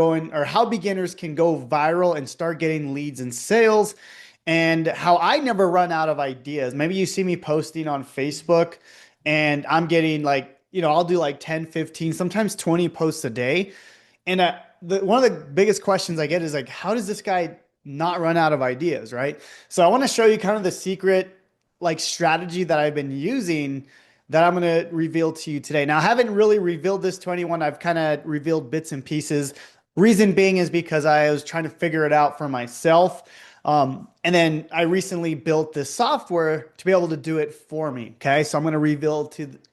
going, or how beginners can go viral and start getting leads and sales, and how I never run out of ideas. Maybe you see me posting on Facebook and I'm getting like, I'll do like 10, 15, sometimes 20 posts a day. And one of the biggest questions I get is like, how does this guy not run out of ideas, right? So I want to show you kind of the secret like strategy that I've been using that I'm going to reveal to you today. Now, I haven't really revealed this to anyone. I've kind of revealed bits and pieces. Reason being is because I was trying to figure it out for myself. And then I recently built this software to be able to do it for me. Okay. So I'm going to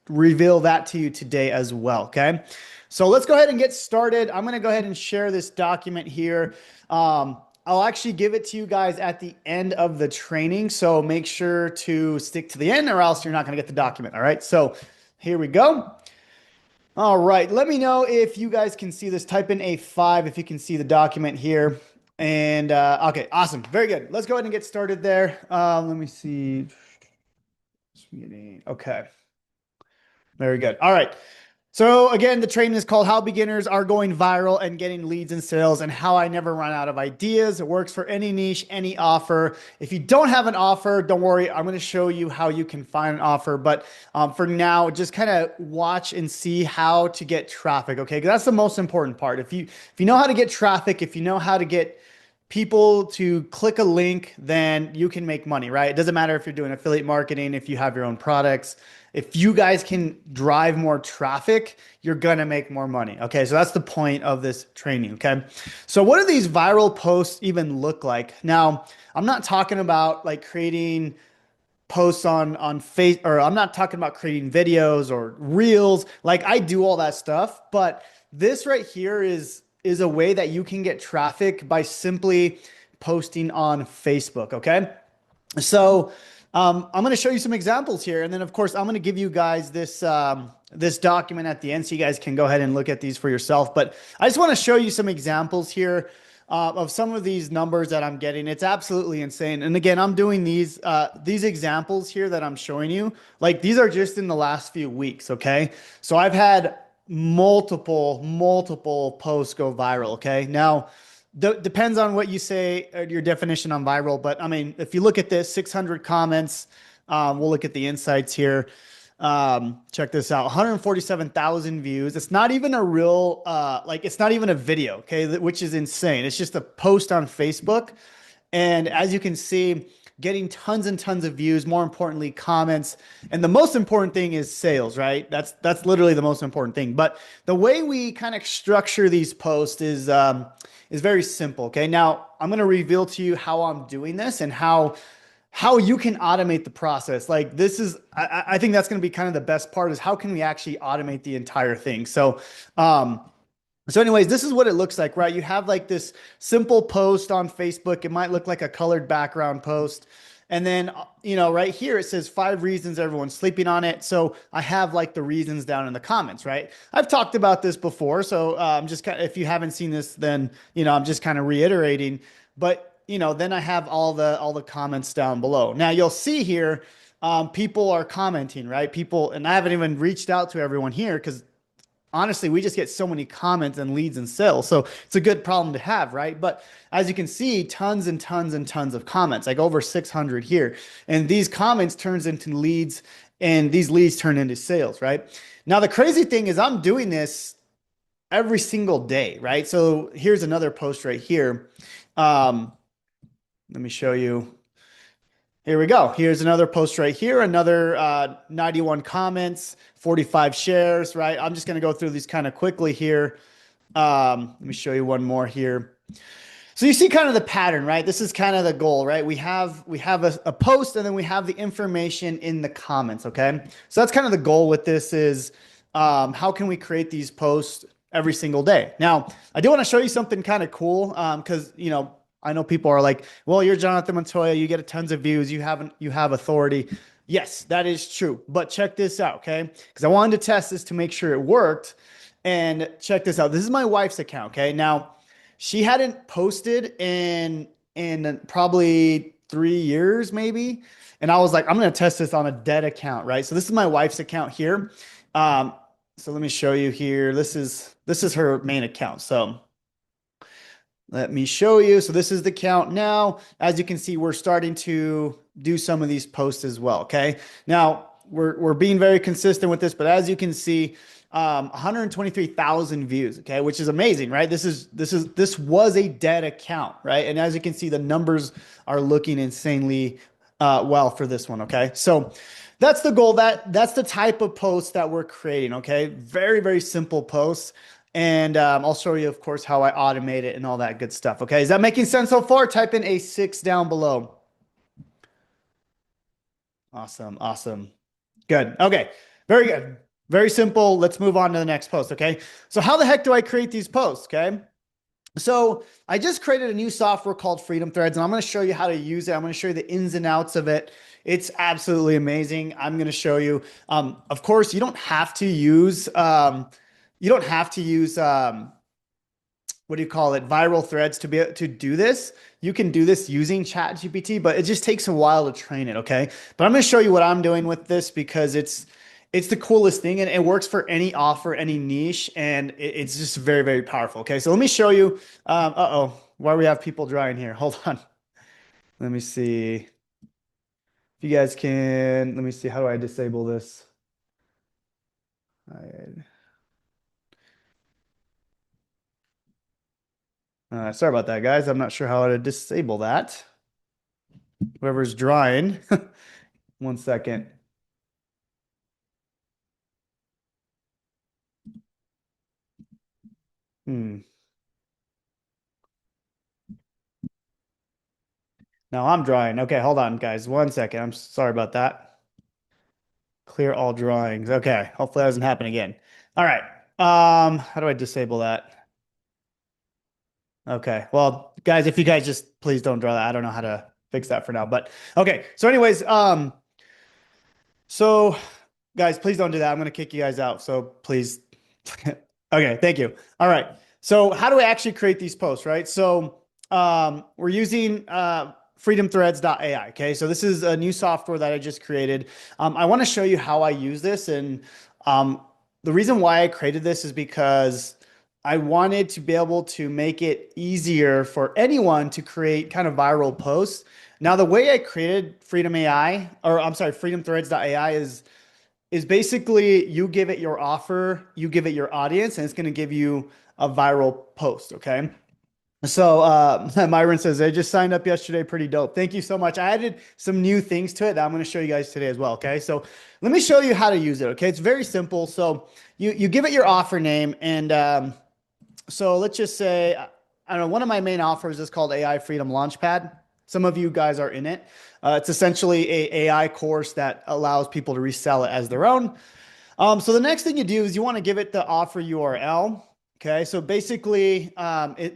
reveal that to you today as well. Okay. So let's go ahead and get started. I'm going to go ahead and share this document here. I'll actually give it to you guys at the end of the training. So make sure to stick to the end or else you're not going to get the document. All right. So here we go. All right. Let me know if you guys can see this. Type in A5 if you can see the document here. And okay, awesome. Very good. Let's go ahead and get started there. Let me see. Okay. Very good. All right. So again, the training is called How Beginners Are Going Viral and Getting Leads and Sales, and How I Never Run Out of Ideas. It works for any niche, any offer. If you don't have an offer, don't worry. I'm going to show you how you can find an offer. But for now, just kind of watch and see how to get traffic. Okay, because that's the most important part. If you know how to get traffic, if you know how to get people to click a link, then you can make money, right? It doesn't matter if you're doing affiliate marketing, if you have your own products. If you guys can drive more traffic, you're going to make more money. Okay. So that's the point of this training. Okay. So what do these viral posts even look like? Now, I'm not talking about like creating posts on face, or I'm not talking about creating videos or reels. Like I do all that stuff, but this right here is a way that you can get traffic by simply posting on Facebook. Okay. So I'm going to show you some examples here. And then of course, I'm going to give you guys this document at the end so you guys can go ahead and look at these for yourself. But I just want to show you some examples here of some of these numbers that I'm getting. It's absolutely insane. And again, I'm doing these examples here that I'm showing you. Like these are just in the last few weeks. Okay. So I've had multiple posts go viral. Okay. Now, depends on what you say, your definition on viral. But I mean, if you look at this, 600 comments, we'll look at the insights here. Check this out, 147,000 views. It's not even a real, it's not even a video, okay, which is insane. It's just a post on Facebook. And as you can see, getting tons and tons of views, more importantly, comments. And the most important thing is sales, right? That's literally the most important thing. But the way we kind of structure these posts is very simple. Okay. Now I'm going to reveal to you how I'm doing this and how you can automate the process. Like this is, I think that's going to be kind of the best part is how can we actually automate the entire thing? So anyways, this is what it looks like, right? You have like this simple post on Facebook. It might look like a colored background post. And then, right here, it says 5 reasons everyone's sleeping on it. So I have like the reasons down in the comments, right? I've talked about this before. So I'm just kind of, if you haven't seen this, then, I'm just kind of reiterating, but then I have all the comments down below. Now you'll see here, people are commenting, right? People, and I haven't even reached out to everyone here because honestly, we just get so many comments and leads and sales. So it's a good problem to have, right? But as you can see, tons and tons and tons of comments, like over 600 here. And these comments turns into leads and these leads turn into sales, right? Now, the crazy thing is I'm doing this every single day, right? So here's another post right here. Let me show you. Here we go. Here's another post right here. Another 91 comments, 45 shares, right? I'm just going to go through these kind of quickly here. Let me show you one more here. So you see kind of the pattern, right? This is kind of the goal, right? We have a post and then we have the information in the comments, okay? So that's kind of the goal with this is how can we create these posts every single day? Now, I do want to show you something kind of cool because, I know people are like, well, you're Jonathan Montoya, you get tons of views, you have authority. Yes, that is true. But check this out, okay? Because I wanted to test this to make sure it worked. And check this out. This is my wife's account, okay? Now, she hadn't posted in probably 3 years, maybe. And I was like, I'm gonna test this on a dead account, right? So this is my wife's account here. So let me show you here. This is her main account. So Let me show you. So this is the count now. As you can see, we're starting to do some of these posts as well. Okay. Now we're being very consistent with this, but as you can see, 123,000 views. Okay, which is amazing, right? This was a dead account, right? And as you can see, the numbers are looking insanely well for this one. Okay, so that's the goal. That's the type of post that we're creating. Okay, very very simple posts. And I'll show you, of course, how I automate it and all that good stuff. Okay, is that making sense so far? Type in a six down below. Awesome, awesome. Good. Okay, very good. Very simple. Let's move on to the next post. Okay, so how the heck do I create these posts? Okay, so I just created a new software called Freedom Threads, and I'm going to show you how to use it. I'm going to show you the ins and outs of it. It's absolutely amazing. I'm going to show you. Of course, you don't have to use. You don't have to use. What do you call it? Viral threads to be able to do this. You can do this using ChatGPT, but it just takes a while to train it. Okay, but I'm going to show you what I'm doing with this because it's the coolest thing and it works for any offer, any niche, and it's just very, very powerful. Okay, so let me show you. Uh-oh, why do we have people drying here? Hold on. Let me see if you guys can. Let me see. How do I disable this? Sorry about that, guys. I'm not sure how to disable that. Whoever's drying. One second. Hmm. No, I'm drawing. Okay, hold on, guys. One second. I'm sorry about that. Clear all drawings. Okay, hopefully that doesn't happen again. All right. How do I disable that? Okay. Well, guys, if you guys just please don't draw that. I don't know how to fix that for now. But okay. So, anyways, so guys, please don't do that. I'm gonna kick you guys out. So please. Okay, thank you. All right. So how do we actually create these posts, right? So we're using freedomthreads.ai. Okay, so this is a new software that I just created. I want to show you how I use this, and the reason why I created this is because I wanted to be able to make it easier for anyone to create kind of viral posts. Now, the way I created Freedom AI, or I'm sorry, freedomthreads.ai is basically you give it your offer, you give it your audience, and it's going to give you a viral post. Okay. So Myron says they just signed up yesterday. Pretty dope. Thank you so much. I added some new things to it that I'm going to show you guys today as well. Okay. So let me show you how to use it. Okay. It's very simple. So you give it your offer name and so let's just say, I don't know, one of my main offers is called AI Freedom Launchpad. Some of you guys are in it. It's essentially a AI course that allows people to resell it as their own. So the next thing you do is you want to give it the offer URL. Okay, so basically,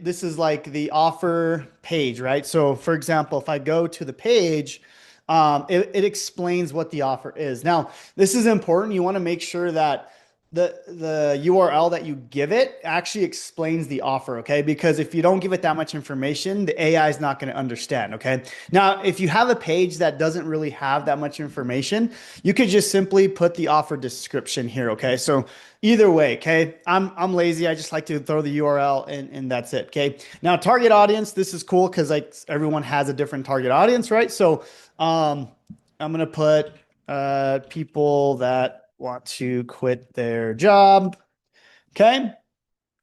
this is like the offer page, right? So for example, if I go to the page, it explains what the offer is. Now, this is important. You want to make sure that the URL that you give it actually explains the offer, okay? Because if you don't give it that much information, the AI is not going to understand, okay? Now, if you have a page that doesn't really have that much information, you could just simply put the offer description here, okay? So either way, okay? I'm lazy. I just like to throw the URL and that's it, okay? Now, target audience, this is cool because like everyone has a different target audience, right? So I'm gonna put people that want to quit their job. Okay.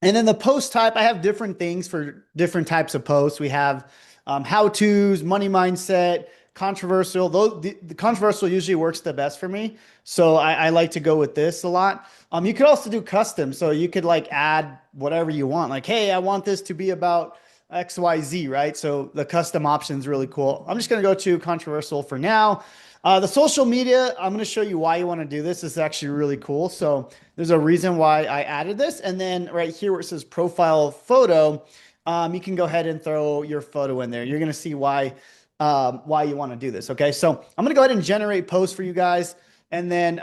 And then the post type, I have different things for different types of posts. We have how-tos, money mindset, controversial. Those the controversial usually works the best for me. So I like to go with this a lot. You could also do custom. So you could like add whatever you want. Like, hey, I want this to be about XYZ, right? So the custom option is really cool. I'm just going to go to controversial for now. The social media, I'm going to show you why you want to do this. This is actually really cool. So there's a reason why I added this. And then right here where it says profile photo, you can go ahead and throw your photo in there. You're going to see why you want to do this. Okay. So I'm going to go ahead and generate posts for you guys. And then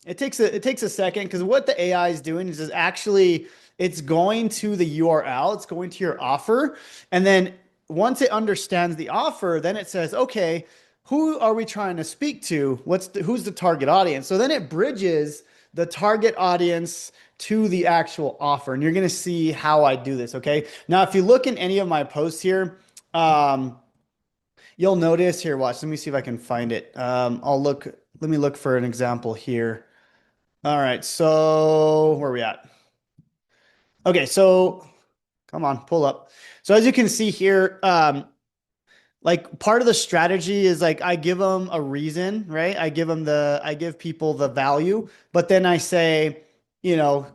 it takes a second because what the AI is doing is actually it's going to the URL, it's going to your offer. And then once it understands the offer, then it says, okay, who are we trying to speak to? Who's the target audience? So then it bridges the target audience to the actual offer. And you're going to see how I do this. Okay. Now, if you look in any of my posts here, you'll notice here, watch, let me see if I can find it. Let me look for an example here. All right. So where are we at? Okay. So come on, pull up. So as you can see here, like part of the strategy is like I give them a reason, right? I give people the value, but then I say,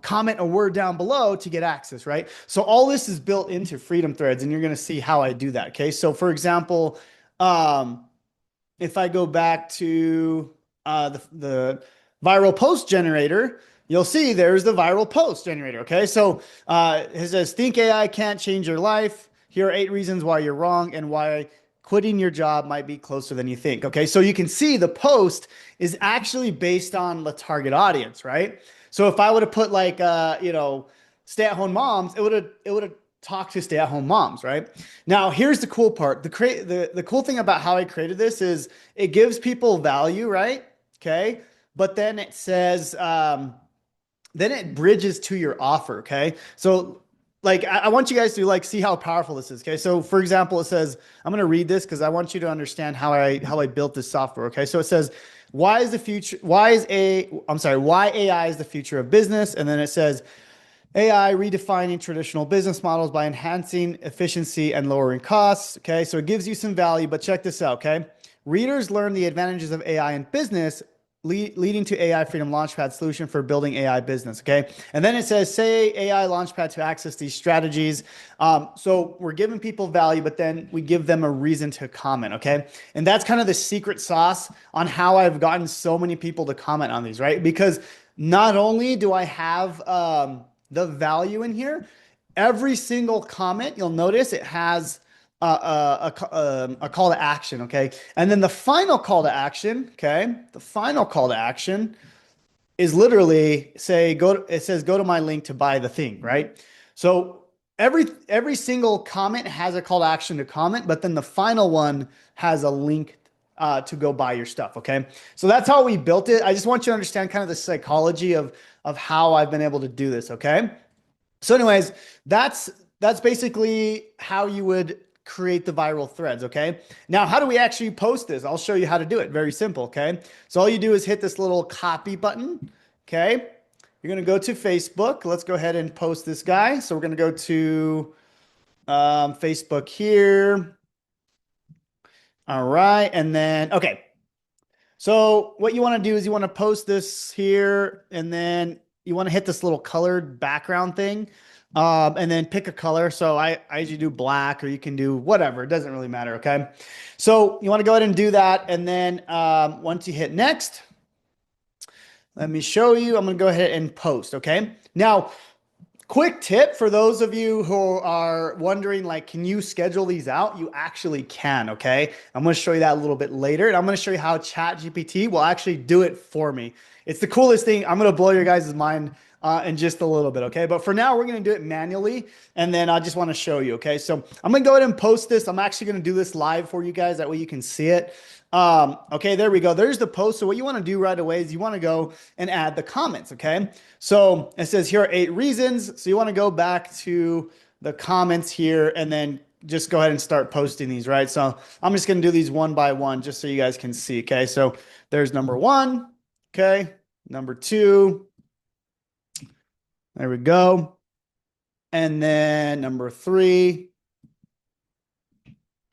comment a word down below to get access, right? So all this is built into Freedom Threads, and you're going to see how I do that. Okay. So for example, um, if I go back to the viral post generator, you'll see there's the viral post generator. Okay. So it says, think AI can't change your life. Here are 8 reasons why you're wrong and why quitting your job might be closer than you think. Okay. So you can see the post is actually based on the target audience, right? So if I would have put like, stay-at-home moms, it would have talked to stay-at-home moms, right? Now, here's the cool part. The cool thing about how I created this is it gives people value, right? Okay. But then it says, then it bridges to your offer. Okay. So like, I want you guys to like see how powerful this is. Okay. So for example, it says, I'm going to read this because I want you to understand how I built this software. Okay. So it says, why AI is the future of business. And then it says, AI redefining traditional business models by enhancing efficiency and lowering costs. Okay, so it gives you some value, but check this out. Okay, readers learn the advantages of AI in business, leading to AI Freedom Launchpad solution for building AI business. Okay, and then it says, say AI Launchpad to access these strategies. So we're giving people value, but then we give them a reason to comment. Okay, and that's kind of the secret sauce on how I've gotten so many people to comment on these, right? Because not only do I have the value in here. Every single comment, you'll notice it has a call to action. Okay. And then the final call to action, okay. The final call to action is literally it says, go to my link to buy the thing. Right. So every single comment has a call to action to comment, but then the final one has a link to go buy your stuff. Okay. So that's how we built it. I just want you to understand kind of the psychology of how I've been able to do this. Okay. So anyways, that's basically how you would create the viral threads. Okay. Now, how do we actually post this? I'll show you how to do it. Very simple. Okay. So all you do is hit this little copy button. Okay. You're going to go to Facebook. Let's go ahead and post this guy. So we're going to go to Facebook here. All right. And then, okay. So what you want to do is you want to post this here, and then you want to hit this little colored background thing, and then pick a color. So I usually do black, or you can do whatever. It doesn't really matter. Okay. So you want to go ahead and do that. And then once you hit next, let me show you. I'm going to go ahead and post. Okay. Now, quick tip for those of you who are wondering, like, can you schedule these out? You actually can, okay? I'm going to show you that a little bit later, and I'm going to show you how ChatGPT will actually do it for me. It's the coolest thing. I'm going to blow your guys' mind in just a little bit, okay? But for now, we're going to do it manually, and then I just want to show you, okay? So I'm going to go ahead and post this. I'm actually going to do this live for you guys. That way you can see it. Okay, there we go. There's the post. So what you want to do right away is you want to go and add the comments. Okay. So it says here are 8 reasons. So you want to go back to the comments here and then just go ahead and start posting these, right? So I'm just going to do these one by one just so you guys can see. Okay. So there's number 1. Okay. Number 2. There we go. And then number 3.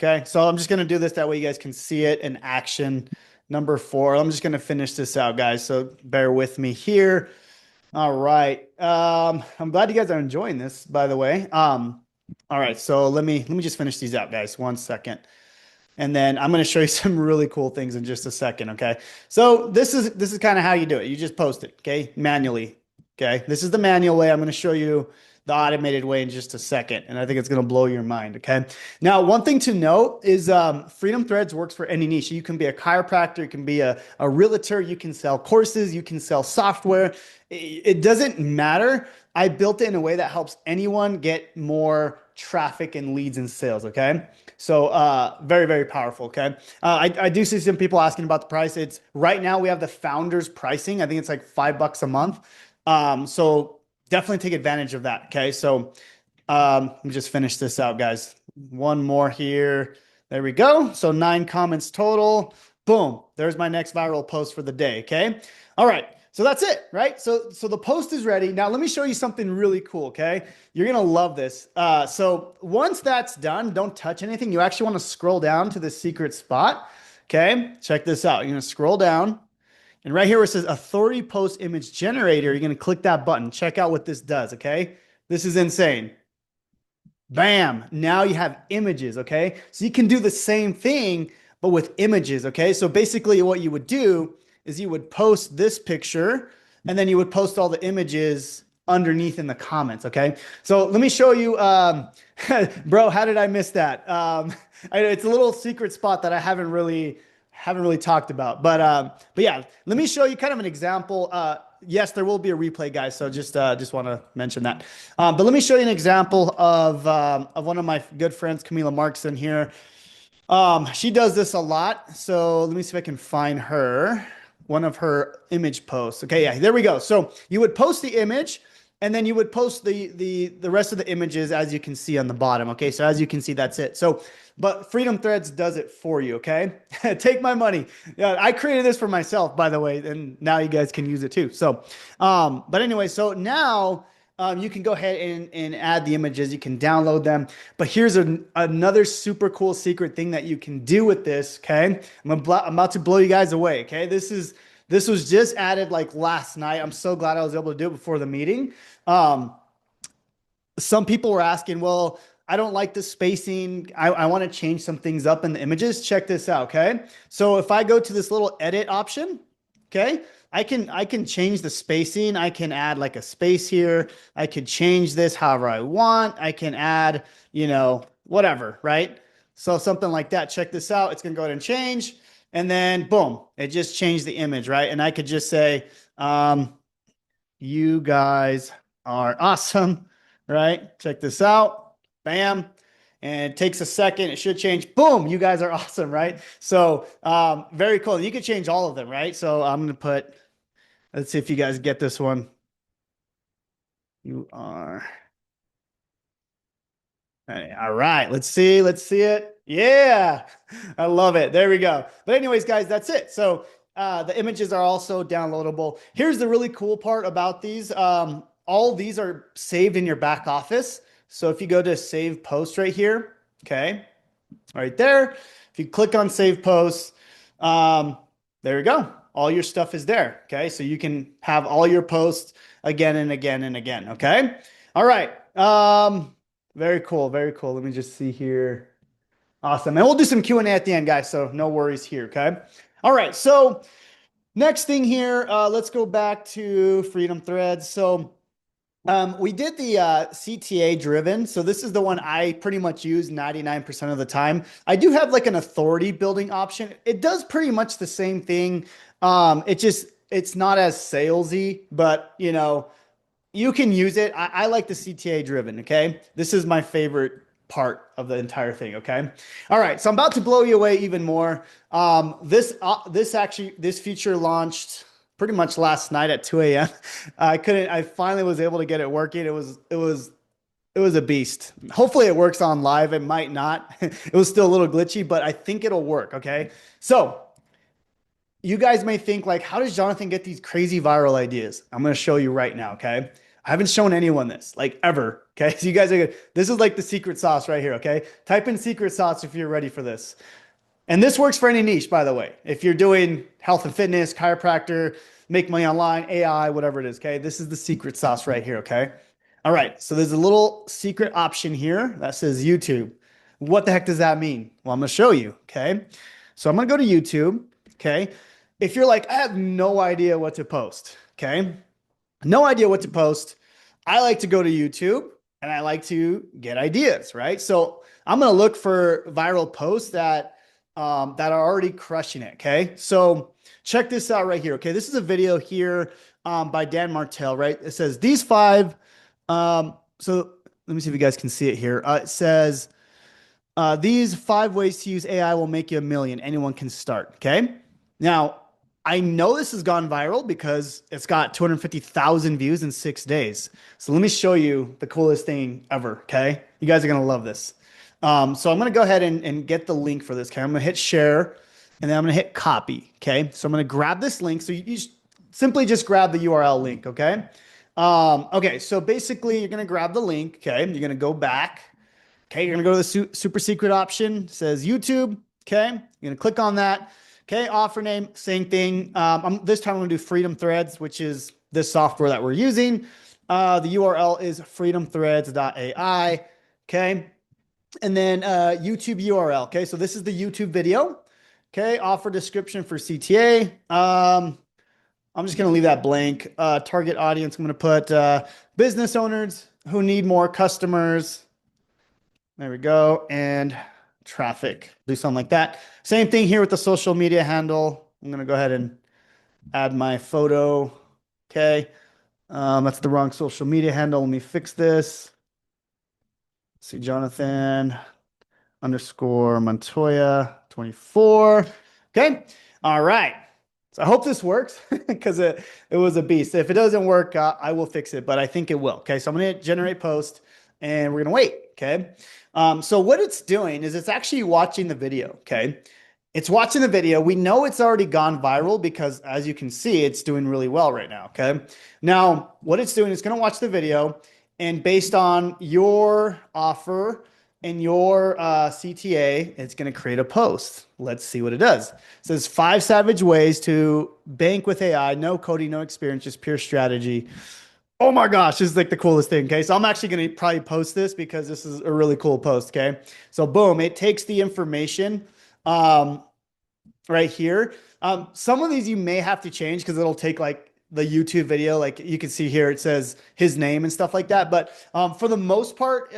Okay, so I'm just going to do this that way you guys can see it in action. Number 4, I'm just going to finish this out, guys, so bear with me here. All right. I'm glad you guys are enjoying this, by the way. All right, so let me just finish these out, guys. 1 second. And then I'm going to show you some really cool things in just a second, okay? So this is kind of how you do it. You just post it, okay? Manually, okay? This is the manual way. I'm going to show you the automated way in just a second, and I think it's going to blow your mind, okay? Now, one thing to note is Freedom Threads works for any niche. You can be a chiropractor, you can be a realtor, you can sell courses, you can sell software. It doesn't matter. I built it in a way that helps anyone get more traffic and leads and sales, okay? So very, very powerful, okay? I do see some people asking about the price. It's right now we have the founders pricing. I think it's like $5 a month. So definitely take advantage of that. Okay. So let me just finish this out, guys. One more here. There we go. So 9 comments total. Boom. There's my next viral post for the day. Okay. All right. So that's it, right? So the post is ready. Now let me show you something really cool. Okay. You're gonna love this. So once that's done, don't touch anything. You actually want to scroll down to the secret spot. Okay. Check this out. You're gonna scroll down. And right here where it says authority post image generator, you're going to click that button. Check out what this does. Okay. This is insane. Bam. Now you have images. Okay. So you can do the same thing, but with images. Okay. So basically, what you would do is you would post this picture and then you would post all the images underneath in the comments. Okay. So let me show you, bro, how did I miss that? It's a little secret spot that I haven't really talked about, but yeah, let me show you kind of an example. Yes, there will be a replay, guys. So just want to mention that. But let me show you an example of one of my good friends, Camila Markson here. She does this a lot. So let me see if I can find one of her image posts. Okay, yeah, there we go. So you would post the image and then you would post the rest of the images as you can see on the bottom. Okay, so as you can see, that's it. So, but Freedom Threads does it for you. Okay, take my money. Yeah, I created this for myself, by the way, and now you guys can use it too. So, but anyway, so now. You can go ahead and add the images. You can download them. But here's another super cool secret thing that you can do with this. Okay, I'm about to blow you guys away. Okay, this was just added like last night. I'm so glad I was able to do it before the meeting. Um, some people were asking, well, I don't like the spacing. I want to change some things up in the images. Check this out. Okay. So if I go to this little edit option, okay, I can change the spacing. I can add like a space here. I could change this however I want. I can add, whatever, right? So something like that. Check this out. It's going to go ahead and change. And then boom, it just changed the image, right? And I could just say, you guys are awesome, right? Check this out. Bam. And it takes a second. It should change. Boom. You guys are awesome, right? So very cool. You can change all of them, right? So I'm going to let's see if you guys get this one. You are. All right. Let's see. Let's see it. Yeah. I love it. There we go. But anyways, guys, that's it. So the images are also downloadable. Here's the really cool part about these. All these are saved in your back office. So if you go to save post right here, okay, right there, if you click on save posts, there you go. All your stuff is there. Okay. So you can have all your posts again and again and again. Okay. All right. Very cool. Very cool. Let me just see here. Awesome. And we'll do some Q&A at the end, guys. So no worries here. Okay. All right. So next thing here, let's go back to Freedom Threads. So we did the CTA driven. So this is the one I pretty much use 99% of the time. I do have like an authority building option. It does pretty much the same thing. It's not as salesy, but you can use it. I like the CTA driven. Okay. This is my favorite part of the entire thing. Okay. All right. So I'm about to blow you away even more. This feature launched pretty much last night at 2 a.m. I finally was able to get it working. It was a beast. Hopefully it works on live. It might not. It was still a little glitchy, but I think it'll work. Okay. So you guys may think like, how does Jonathan get these crazy viral ideas? I'm going to show you right now. Okay. I haven't shown anyone this like ever. Okay. So you guys are good. This is like the secret sauce right here. Okay. Type in secret sauce if you're ready for this. And this works for any niche, by the way. If you're doing health and fitness, chiropractor, make money online, AI, whatever it is. Okay. This is the secret sauce right here. Okay. All right. So there's a little secret option here that says YouTube. What the heck does that mean? Well, I'm going to show you. Okay. So I'm going to go to YouTube. Okay. If you're like, I have no idea what to post. Okay. No idea what to post. I like to go to YouTube and I like to get ideas, right? So I'm going to look for viral posts that are already crushing it. Okay. So check this out right here. Okay. This is a video here by Dan Martell, right? It says these 5. So let me see if you guys can see it here. It says these 5 ways to use AI will make you $1 million. Anyone can start. Okay. Now, I know this has gone viral because it's got 250,000 views in 6 days. So let me show you the coolest thing ever. Okay. You guys are going to love this. So I'm going to go ahead and get the link for this. Okay. I'm going to hit share and then I'm going to hit copy. Okay. So I'm going to grab this link. So you simply just grab the URL link. Okay. Okay. So basically you're going to grab the link. Okay. You're going to go back. Okay, you're gonna go to the super secret option. It says YouTube. Okay, you're gonna click on that. Okay, offer name, same thing. This time I'm gonna do Freedom Threads, which is this software that we're using. The URL is freedomthreads.ai. Okay, and then YouTube URL. Okay, so this is the YouTube video. Okay, offer description for CTA. I'm just gonna leave that blank. Target audience. I'm gonna put business owners who need more customers. There we go. And traffic. Do something like that. Same thing here with the social media handle. I'm going to go ahead and add my photo. Okay. That's the wrong social media handle. Let me fix this. Let's see, Jonathan underscore Montoya 24. Okay. All right. So I hope this works because it was a beast. If it doesn't work, I will fix it, but I think it will. Okay. So I'm going to generate post and we're going to wait. Okay. So what it's doing is it's actually watching the video. Okay. It's watching the video. We know it's already gone viral because as you can see, it's doing really well right now. Okay. Now what it's doing is going to watch the video and based on your offer and your CTA, it's going to create a post. Let's see what it does. It says 5 savage ways to bank with AI. No coding, no experience, just pure strategy. Oh my gosh, this is like the coolest thing. Okay. So I'm actually going to probably post this because this is a really cool post. Okay. So boom, it takes the information right here. Some of these you may have to change because it'll take like the YouTube video. Like you can see here, it says his name and stuff like that. But for the most part,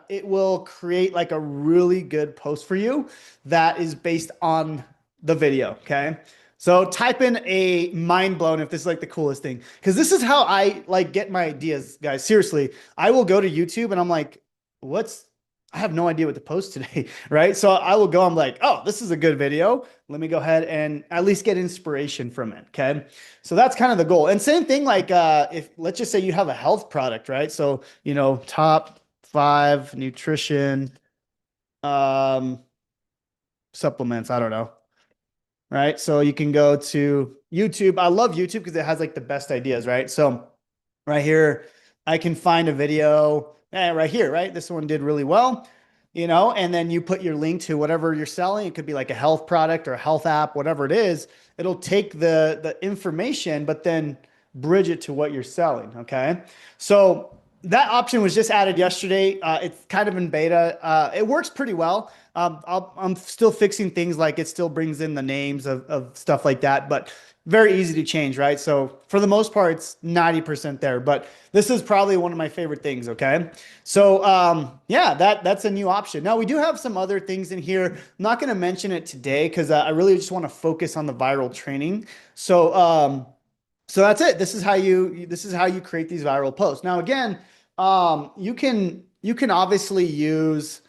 it will create like a really good post for you that is based on the video. Okay. So type in a mind blown if this is like the coolest thing. Because this is how I like get my ideas, guys. Seriously, I will go to YouTube and I'm like, I have no idea what to post today, right? So I will go, I'm like, oh, this is a good video. Let me go ahead and at least get inspiration from it. Okay. So that's kind of the goal. And same thing, like if let's just say you have a health product, right? So, top 5 nutrition supplements. I don't know. Right. So you can go to YouTube. I love YouTube because it has like the best ideas, right? So right here, I can find a video right here, right? This one did really well, and then you put your link to whatever you're selling. It could be like a health product or a health app, whatever it is. It'll take the information, but then bridge it to what you're selling. Okay. So that option was just added yesterday. It's kind of in beta. It works pretty well. I'm still fixing things like it still brings in the names of stuff like that, but very easy to change, right? So for the most part, it's 90% there, but this is probably one of my favorite things. Okay. So, yeah, that's a new option. Now we do have some other things in here. I'm not going to mention it today because I really just want to focus on the viral training. So that's it. This is how you create these viral posts. Now, again, you can obviously use,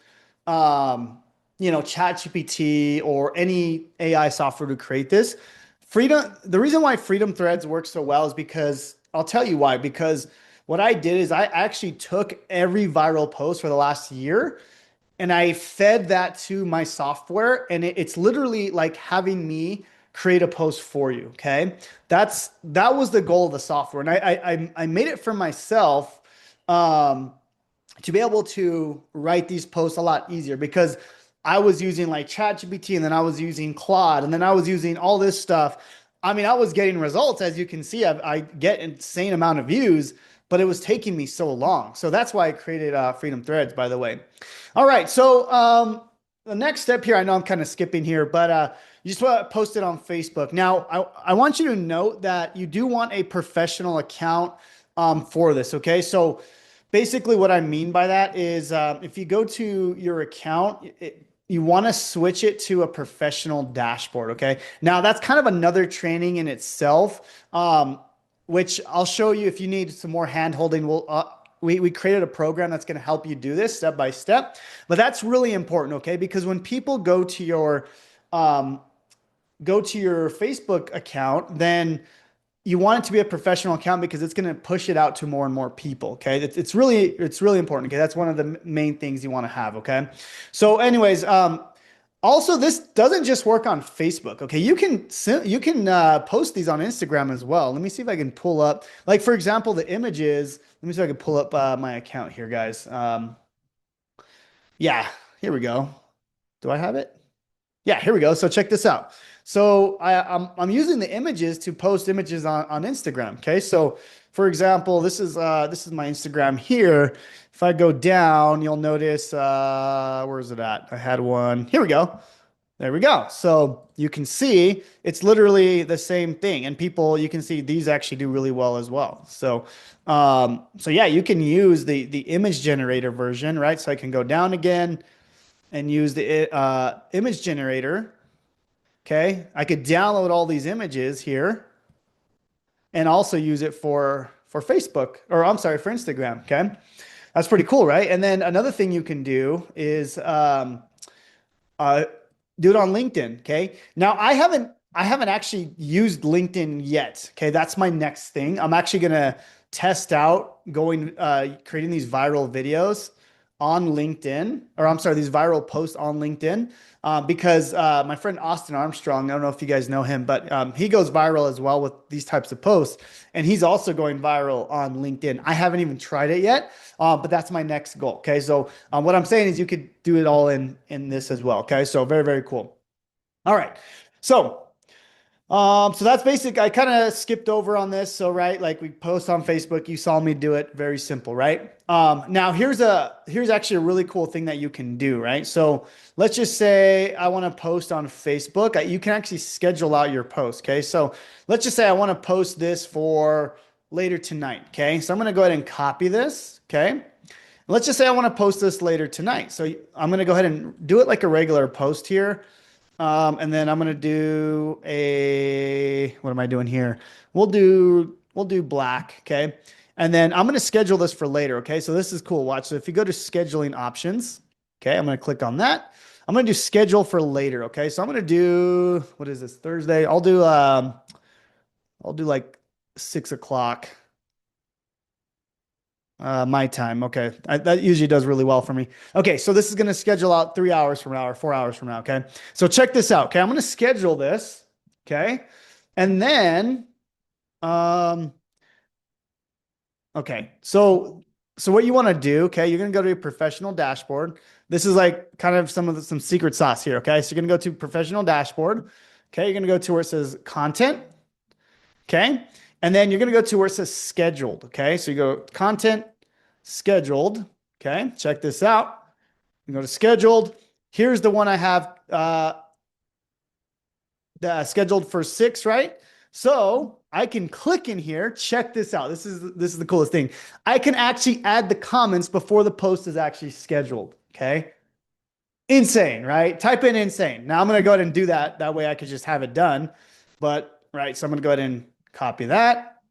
ChatGPT or any AI software to create this. The reason why Freedom Threads works so well is because I'll tell you why. Because what I did is I actually took every viral post for the last year and I fed that to my software, and it's literally like having me create a post for you. Okay, that was the goal of the software, and I made it for myself. To be able to write these posts a lot easier because I was using like ChatGPT and then I was using Claude and then I was using all this stuff. I mean, I was getting results. As you can see, I get insane amount of views, but it was taking me so long. So that's why I created Freedom Threads, by the way. All right. So the next step here, I know I'm kind of skipping here, but you just want to post it on Facebook. Now, I want you to note that you do want a professional account for this. Okay. So basically, what I mean by that is if you go to your account, you want to switch it to a professional dashboard. Okay. Now, that's kind of another training in itself, which I'll show you if you need some more hand holding. We created a program that's going to help you do this step by step. But that's really important. Okay. Because when people go to your go to your Facebook account, then you want it to be a professional account because it's going to push it out to more and more people. Okay. It's really important. Okay. That's one of the main things you want to have. Okay. So anyways, also this doesn't just work on Facebook. Okay. You can post these on Instagram as well. Let me see if I can pull up, like, for example, the images. Let me see if I can pull up my account here, guys. Yeah, here we go. Do I have it? Yeah, here we go. So check this out. So I'm using the images to post images on Instagram. Okay. So for example, this is my Instagram here. If I go down, you'll notice where is it at? I had one. Here we go. There we go. So you can see it's literally the same thing. And people, you can see these actually do really well as well. So yeah, you can use the image generator version, right? So I can go down again and use the image generator. Okay. I could download all these images here and also use it for Facebook, or I'm sorry, for Instagram. Okay. That's pretty cool, right? And then another thing you can do is uh, do it on LinkedIn. Okay. Now I haven't actually used LinkedIn yet. Okay. That's my next thing. I'm actually gonna test out creating these viral videos on LinkedIn, or I'm sorry, these viral posts on LinkedIn, because my friend Austin Armstrong, I don't know if you guys know him, but he goes viral as well with these types of posts, and he's also going viral on LinkedIn. I haven't even tried it yet, but that's my next goal. Okay, so what I'm saying is you could do it all in this as well. Okay, so very, very cool. All right, so so that's basic. I kind of skipped over on this. So, right, like we post on Facebook, you saw me do it. Very simple, right? Now here's actually a really cool thing that you can do, right? So let's just say I want to post on Facebook. You can actually schedule out your post. Okay. So let's just say I want to post this for later tonight. Okay. So I'm going to go ahead and copy this. Okay. Let's just say I want to post this later tonight. So I'm going to go ahead and do it like a regular post here. And then I'm gonna do what am I doing here? We'll do black, okay? And then I'm gonna schedule this for later, okay? So this is cool. Watch. So if you go to scheduling options, okay, I'm gonna click on that. I'm gonna do schedule for later, okay? So I'm gonna do what is this, Thursday? I'll do like 6 o'clock. My time. Okay. That usually does really well for me. Okay. So this is going to schedule out 3 hours from now or 4 hours from now. Okay. So check this out. Okay. I'm going to schedule this. Okay. And then, um, okay. So what you want to do, okay, you're going to go to your professional dashboard. This is like kind of some secret sauce here. Okay. So you're going to go to professional dashboard. Okay. You're going to go to where it says content. Okay. And then you're going to go to where it says scheduled. Okay. So you go content, scheduled. Okay. Check this out. You go to scheduled. Here's the one I have scheduled for 6, right? So I can click in here. Check this out. This is the coolest thing. I can actually add the comments before the post is actually scheduled. Okay. Insane, right? Type in insane. Now I'm going to go ahead and do that. That way I could just have it done. But, right. So I'm going to go ahead and copy that.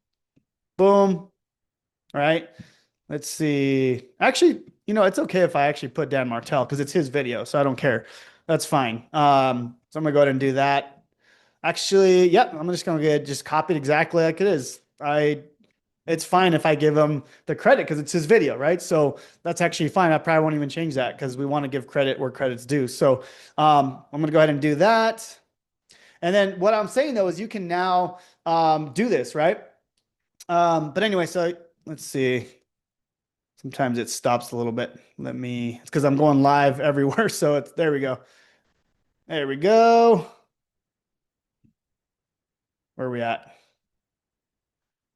Boom. Right. Let's see. Actually, it's okay if I actually put Dan Martell because it's his video, so I don't care. That's fine. So I'm gonna go ahead and do that. Actually, yep, I'm just gonna get just copy it exactly like it is. It's fine if I give him the credit because it's his video, right? So that's actually fine. I probably won't even change that because we want to give credit where credit's due. So I'm gonna go ahead and do that. And then what I'm saying though is you can now do this, right? But anyway, so let's see. Sometimes it stops a little bit. It's because I'm going live everywhere. So there we go. There we go. Where are we at?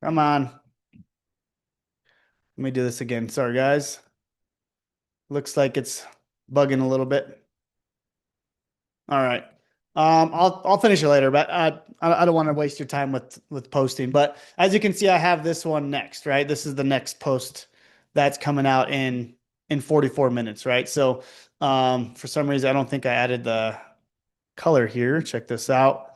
Come on. Let me do this again. Sorry, guys. Looks like it's bugging a little bit. All right. I'll finish it later, but I don't want to waste your time with posting. But as you can see, I have this one next, right? This is the next post that's coming out in 44 minutes, right? So for some reason, I don't think I added the color here. Check this out.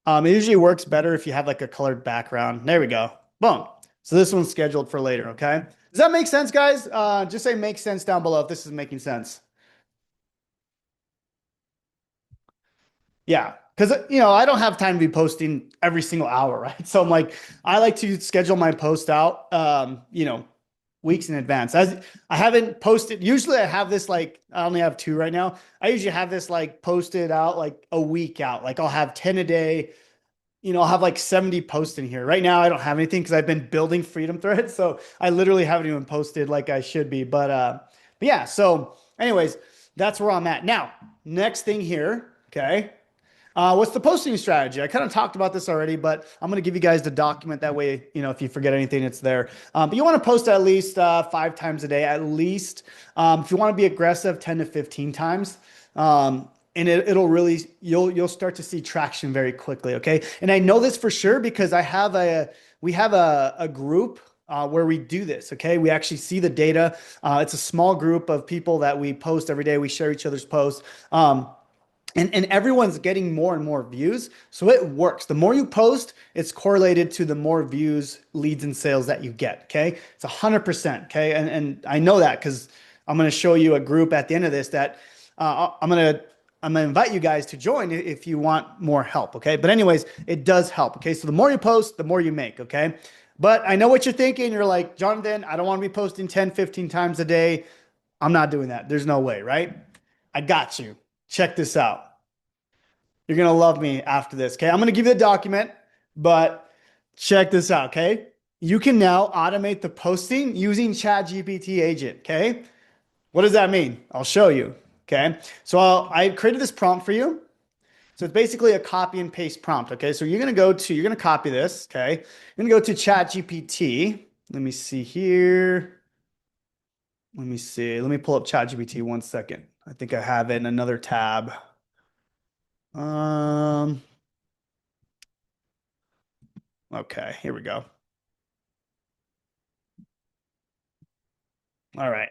It usually works better if you have like a colored background. There we go. Boom. So this one's scheduled for later. Okay. Does that make sense, guys? Just say makes sense down below if this is making sense. Yeah. because I don't have time to be posting every single hour, right? So I'm like, I like to schedule my post out, weeks in advance. As I haven't posted, usually I have this like I only have two right now. I usually have this like posted out like a week out. Like I'll have 10 a day. I'll have like 70 posts in here. Right now, I don't have anything because I've been building Freedom Threads. So I literally haven't even posted like I should be. But yeah, so anyways, that's where I'm at. Now, next thing here, okay. What's the posting strategy? I kind of talked about this already, but I'm going to give you guys the document. That way, if you forget anything, it's there. But you want to post at least 5 times a day, at least. If you want to be aggressive, 10 to 15 times. And it'll really you'll start to see traction very quickly. Okay, and I know this for sure because we have a group where we do this. Okay, we actually see the data. It's a small group of people that we post every day. We share each other's posts. And everyone's getting more and more views. So it works. The more you post, it's correlated to the more views, leads, and sales that you get. Okay. It's 100%. Okay. And I know that because I'm going to show you a group at the end of this that I'm gonna invite you guys to join if you want more help. Okay. But anyways, it does help. Okay. So the more you post, the more you make. Okay. But I know what you're thinking. You're like, Jonathan, I don't want to be posting 10, 15 times a day. I'm not doing that. There's no way, right? I got you. Check this out. You're going to love me after this. Okay. I'm going to give you the document, but check this out. Okay. You can now automate the posting using ChatGPT agent. Okay. What does that mean? I'll show you. Okay. So I created this prompt for you. So it's basically a copy and paste prompt. Okay. So you're going to copy this. Okay. You're going to go to ChatGPT. Let me see here. Let me see. Let me pull up ChatGPT 1 second. I think I have it in another tab. Um, okay, here we go. All right.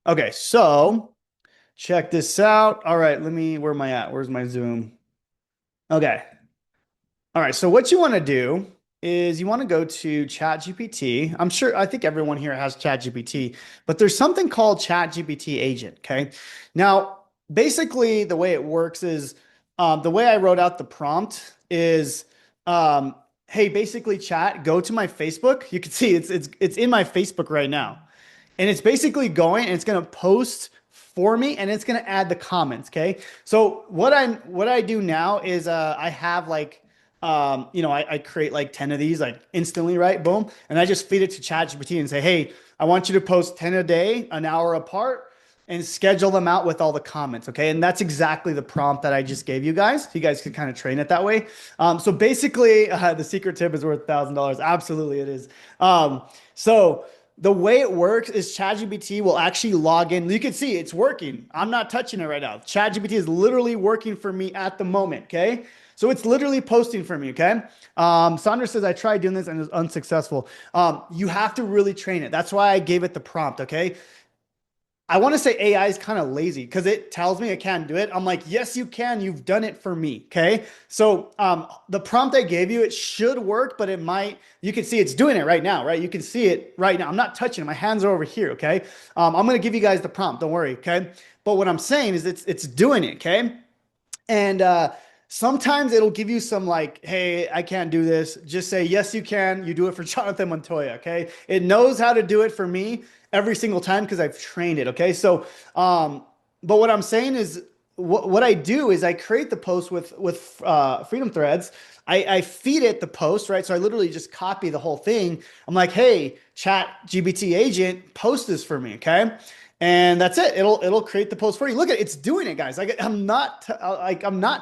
Okay, so check this out. All right, where am I at? Where's my Zoom? Okay. All right, so what you want to do is you want to go to ChatGPT. I think everyone here has ChatGPT, but there's something called ChatGPT Agent. Okay. Now, basically, the way it works is the way I wrote out the prompt is, hey, basically, chat, go to my Facebook. You can see it's in my Facebook right now. And it's basically going and it's going to post for me and it's going to add the comments. Okay. So what I do now is I have like I create like 10 of these like instantly, right? Boom. And I just feed it to ChatGPT and say, hey, I want you to post 10 a day, an hour apart, and schedule them out with all the comments. Okay. And that's exactly the prompt that I just gave you guys. You guys can kind of train it that way. So basically, the secret tip is worth $1,000. Absolutely, it is. So the way it works is ChatGPT will actually log in. You can see it's working. I'm not touching it right now. ChatGPT is literally working for me at the moment. Okay. So it's literally posting for me. Okay. Sandra says, I tried doing this and it was unsuccessful. You have to really train it. That's why I gave it the prompt. Okay. I want to say AI is kind of lazy because it tells me I can't do it. I'm like, yes, you can. You've done it for me. Okay. So the prompt I gave you, it should work, but it might, you can see it's doing it right now, right? You can see it right now. I'm not touching it. My hands are over here. Okay. I'm going to give you guys the prompt. Don't worry. Okay. But what I'm saying is it's doing it. Okay. And sometimes it'll give you some like, hey, I can't do this. Just say, yes, you can. You do it for Jonathan Montoya. Okay. It knows how to do it for me every single time because I've trained it. Okay. So, but what I'm saying is what I do is I create the post with Freedom Threads. I feed it the post, right? So I literally just copy the whole thing. I'm like, hey, Chat GPT agent, post this for me. Okay. And that's it. It'll create the post for you. Look at it. It's doing it, guys. Like I'm not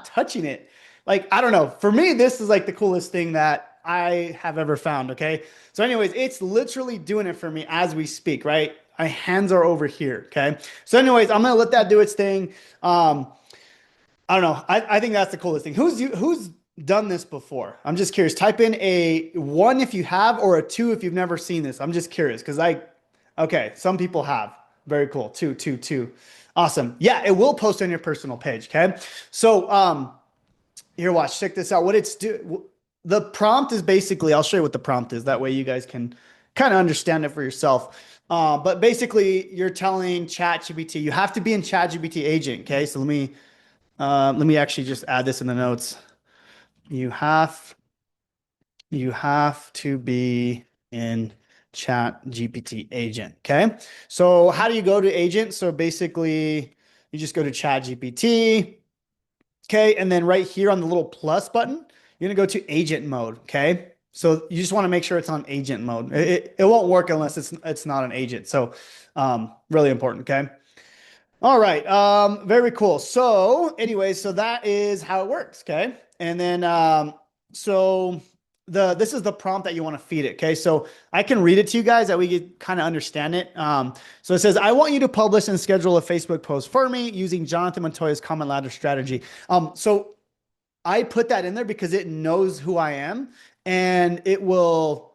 touching it. Like, I don't know. For me, this is like the coolest thing that I have ever found. Okay. So anyways, it's literally doing it for me as we speak, right? My hands are over here. Okay. So anyways, I'm going to let that do its thing. I don't know. I think that's the coolest thing. Who's done this before? I'm just curious. Type in a 1 if you have, or a 2 if you've never seen this. I'm just curious because okay, some people have. Very cool. Two, two, two. Awesome. Yeah, it will post on your personal page. Okay. So, here, watch, check this out. What it's do. The prompt is basically, I'll show you what the prompt is. That way you guys can kind of understand it for yourself. But basically you're telling ChatGPT, you have to be in ChatGPT agent. Okay. So Let me actually just add this in the notes. You have you have to be in Chat GPT agent. Okay. So how do you go to agent? So basically you just go to Chat GPT. Okay. And then right here on the little plus button, you're going to go to agent mode. Okay. So you just want to make sure it's on agent mode. It won't work unless it's not an agent. So really important. Okay. All right. Very cool. So anyway, so that is how it works. Okay. And then so this is the prompt that you want to feed it. Okay. So I can read it to you guys that we could kind of understand it. So it says, I want you to publish and schedule a Facebook post for me using Jonathan Montoya's comment ladder strategy. So I put that in there because it knows who I am and it will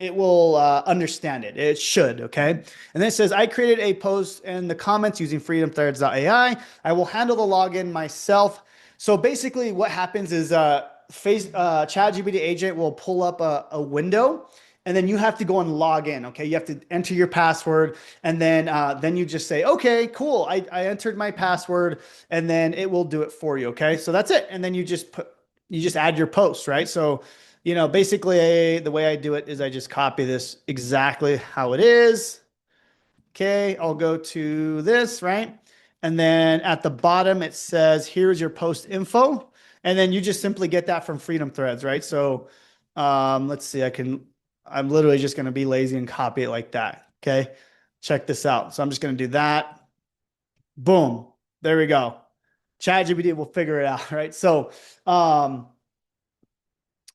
understand it. It should, okay? And then it says, I created a post in the comments using freedomthreads.ai. I will handle the login myself. So basically what happens is ChatGPT agent will pull up a window and then you have to go and log in. Okay. You have to enter your password and then you just say, okay, cool. I entered my password and then it will do it for you. Okay. So that's it. And then you just add your post, right? So, basically the way I do it is I just copy this exactly how it is. Okay. I'll go to this, right? And then at the bottom, it says, here's your post info. And then you just simply get that from Freedom Threads, right? So let's see, I'm literally just going to be lazy and copy it like that. Okay. Check this out. So I'm just going to do that. Boom. There we go. ChatGPT will figure it out, right? So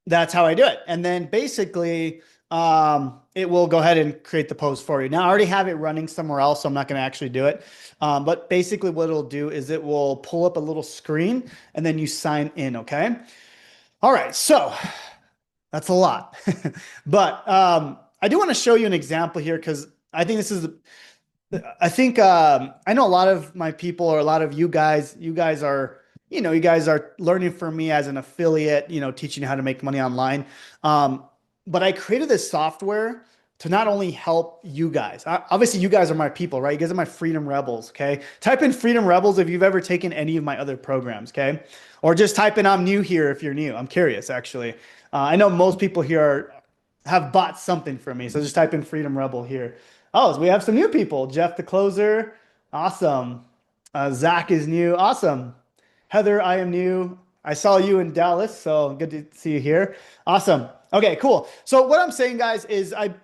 that's how I do it. And then basically, it will go ahead and create the post for you. Now, I already have it running somewhere else, so I'm not going to actually do it. But basically, what it'll do is it will pull up a little screen and then you sign in. Okay. All right. So that's a lot. But I do want to show you an example here because I think I know a lot of my people or a lot of you guys are, you guys are learning from me as an affiliate, teaching you how to make money online. But I created this software to not only help you guys. Obviously, you guys are my people, right? You guys are my freedom rebels. Okay. Type in freedom rebels if you've ever taken any of my other programs. Okay. Or just type in I'm new here if you're new. I'm curious, actually. I know most people here have bought something from me. So just type in freedom rebel here. Oh, so we have some new people. Jeff the closer. Awesome. Zach is new. Awesome. Heather, I am new. I saw you in Dallas, so good to see you here. Awesome. Okay, cool. So what I'm saying, guys, is I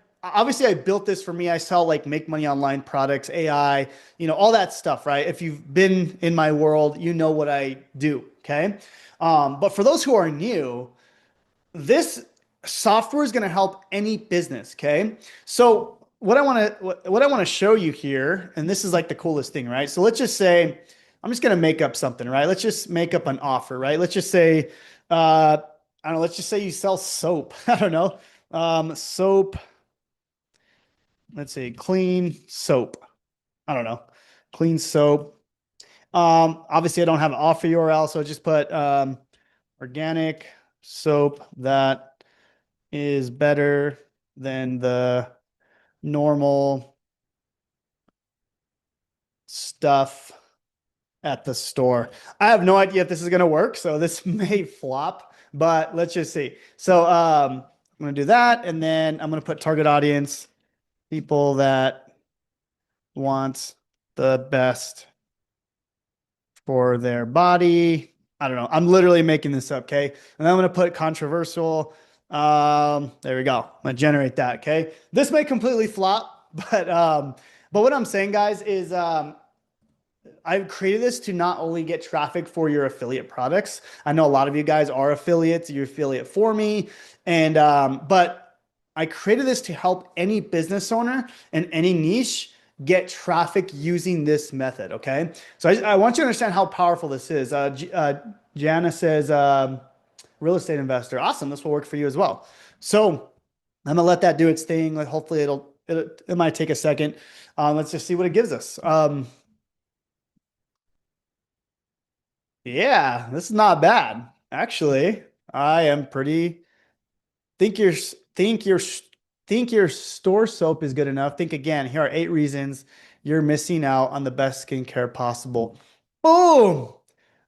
built this for me. I sell like make money online products, AI, all that stuff, right? If you've been in my world, you know what I do. Okay. But for those who are new, this software is going to help any business. Okay. So what I want to show you here, and this is like the coolest thing, right? So let's just say, I'm just going to make up something, right? Let's just make up an offer, right? Let's just say, I don't know, let's just say you sell soap. I don't know. Soap, let's say clean soap. I don't know. Clean soap. Obviously I don't have an offer URL, so just put, organic soap that is better than the normal stuff at the store. I have no idea if this is going to work, so this may flop, but let's just see. So I'm going to do that, and then I'm going to put target audience, people that want the best for their body. I don't know. I'm literally making this up, okay? And I'm going to put controversial. There we go. I'm going to generate that, okay? This may completely flop, but what I'm saying, guys, is I've created this to not only get traffic for your affiliate products. I know a lot of you guys are affiliates, you're affiliate for me. But I created this to help any business owner in any niche get traffic using this method. Okay. So I want you to understand how powerful this is. Jana says, real estate investor. Awesome. This will work for you as well. So I'm gonna let that do its thing. Like hopefully it might take a second. Let's just see what it gives us. Yeah, this is not bad. Actually, I am pretty think your think your think your store soap is good enough. Think again. Here are 8 reasons you're missing out on the best skincare possible. Boom.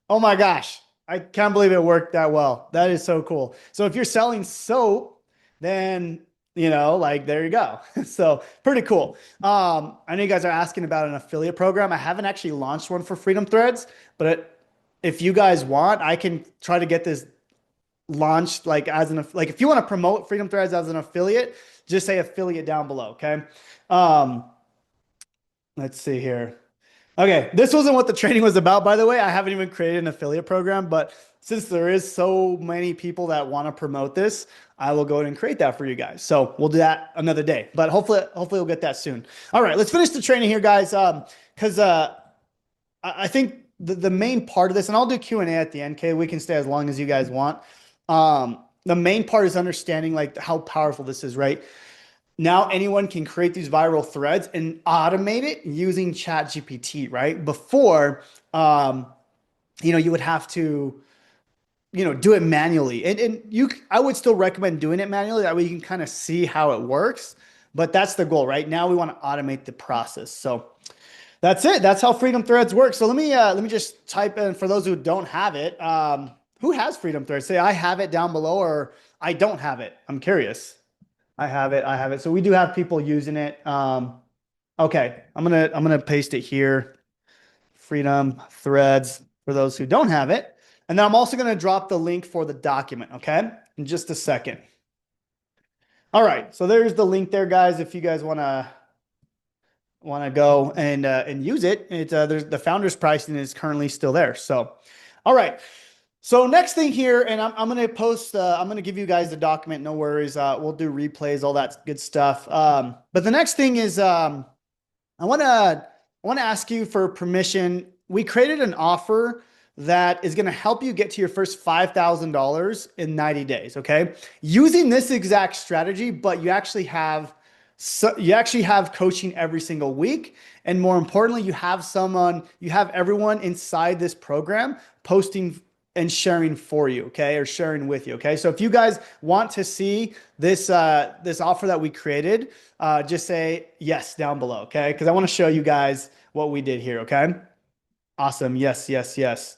Oh my gosh. I can't believe it worked that well. That is so cool. So if you're selling soap, then like there you go. So pretty cool. I know you guys are asking about an affiliate program. I haven't actually launched one for Freedom Threads, but if you guys want, I can try to get this launched like like if you want to promote Freedom Threads as an affiliate, just say affiliate down below. Okay. Um, let's see here. Okay, this wasn't what the training was about, by the way. I haven't even created an affiliate program, but since there is so many people that want to promote this, I will go ahead and create that for you guys. So we'll do that another day, but hopefully we'll get that soon. All right, let's finish the training here, guys. Because I think the main part of this, and I'll do Q&A at the end, okay? We can stay as long as you guys want. The main part is understanding like how powerful this is, right? Now anyone can create these viral threads and automate it using ChatGPT, right? Before, you would have to, do it manually. I would still recommend doing it manually. That way you can kind of see how it works. But that's the goal, right? Now we want to automate the process. So that's it. That's how Freedom Threads work. So let me just type in for those who don't have it. Who has Freedom Threads? Say I have it down below, or I don't have it. I'm curious. I have it. I have it. So we do have people using it. Okay, I'm gonna paste it here. Freedom Threads for those who don't have it. And then I'm also gonna drop the link for the document, okay? In just a second. All right, so there's the link there, guys. If you guys wanna go and use it, there's the founder's pricing is currently still there. So, all right. So next thing here, and I'm going to post, I'm going to give you guys the document. No worries. We'll do replays, all that good stuff. But the next thing is, I want to ask you for permission. We created an offer that is going to help you get to your first $5,000 in 90 days. Okay. Using this exact strategy, but you actually have coaching every single week. And more importantly, you have everyone inside this program posting and sharing for you, okay, or sharing with you, okay. So if you guys want to see this offer that we created, just say yes down below, okay, because I want to show you guys what we did here, okay. Awesome. Yes, yes, yes.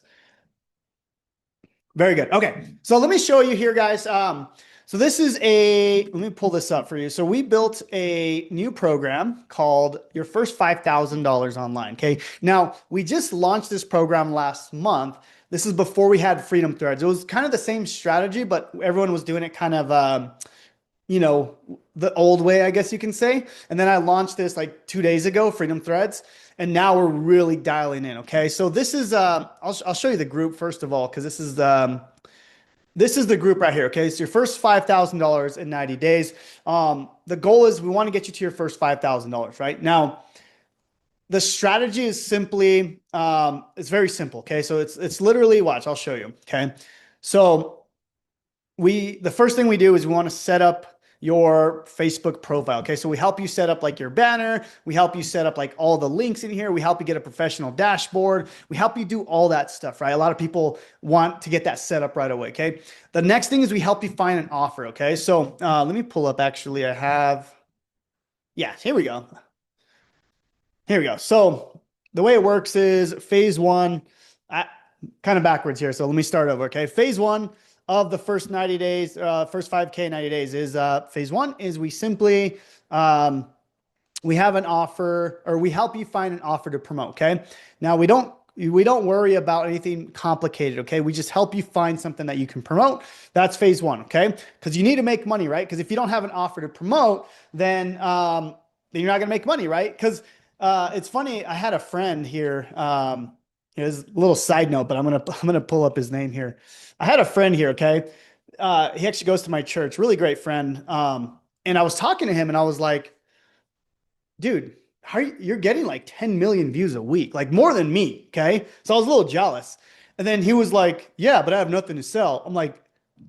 Very good. Okay, so let me show you here, guys. So let me pull this up for you. So we built a new program called Your First $5,000 Online. Okay. Now we just launched this program last month. This is before we had Freedom Threads. It was kind of the same strategy, but everyone was doing it kind of, the old way, I guess you can say. And then I launched this like 2 days ago, Freedom Threads. And now we're really dialing in. Okay. So this is, I'll show you the group first of all, because this is the group right here. Okay. So your first $5,000 in 90 days. The goal is we want to get you to your first $5,000, right? Now, the strategy is simply, it's very simple. Okay. So it's literally, watch, I'll show you. Okay. So the first thing we do is we want to set up your Facebook profile. Okay. So we help you set up like your banner. We help you set up like all the links in here. We help you get a professional dashboard. We help you do all that stuff, right? A lot of people want to get that set up right away. Okay. The next thing is we help you find an offer. Okay. So let me pull up, actually, yeah, here we go. Here we go. So the way it works is phase one, kind of backwards here. So let me start over. Okay. Phase one of the first 90 days, first 5K 90 days is phase one is we simply, we have an offer, or we help you find an offer to promote. Okay. Now we don't worry about anything complicated. Okay. We just help you find something that you can promote. That's phase one. Okay. Because you need to make money, right? Because if you don't have an offer to promote, then you're not going to make money, right? Because it's funny. I had a friend here. Here's a little side note, but I'm gonna pull up his name here. I had a friend here. Okay, he actually goes to my church. Really great friend. And I was talking to him, and I was like, dude, you're getting like 10 million views a week, like more than me. Okay. So I was a little jealous. And then he was like, yeah, but I have nothing to sell. I'm like,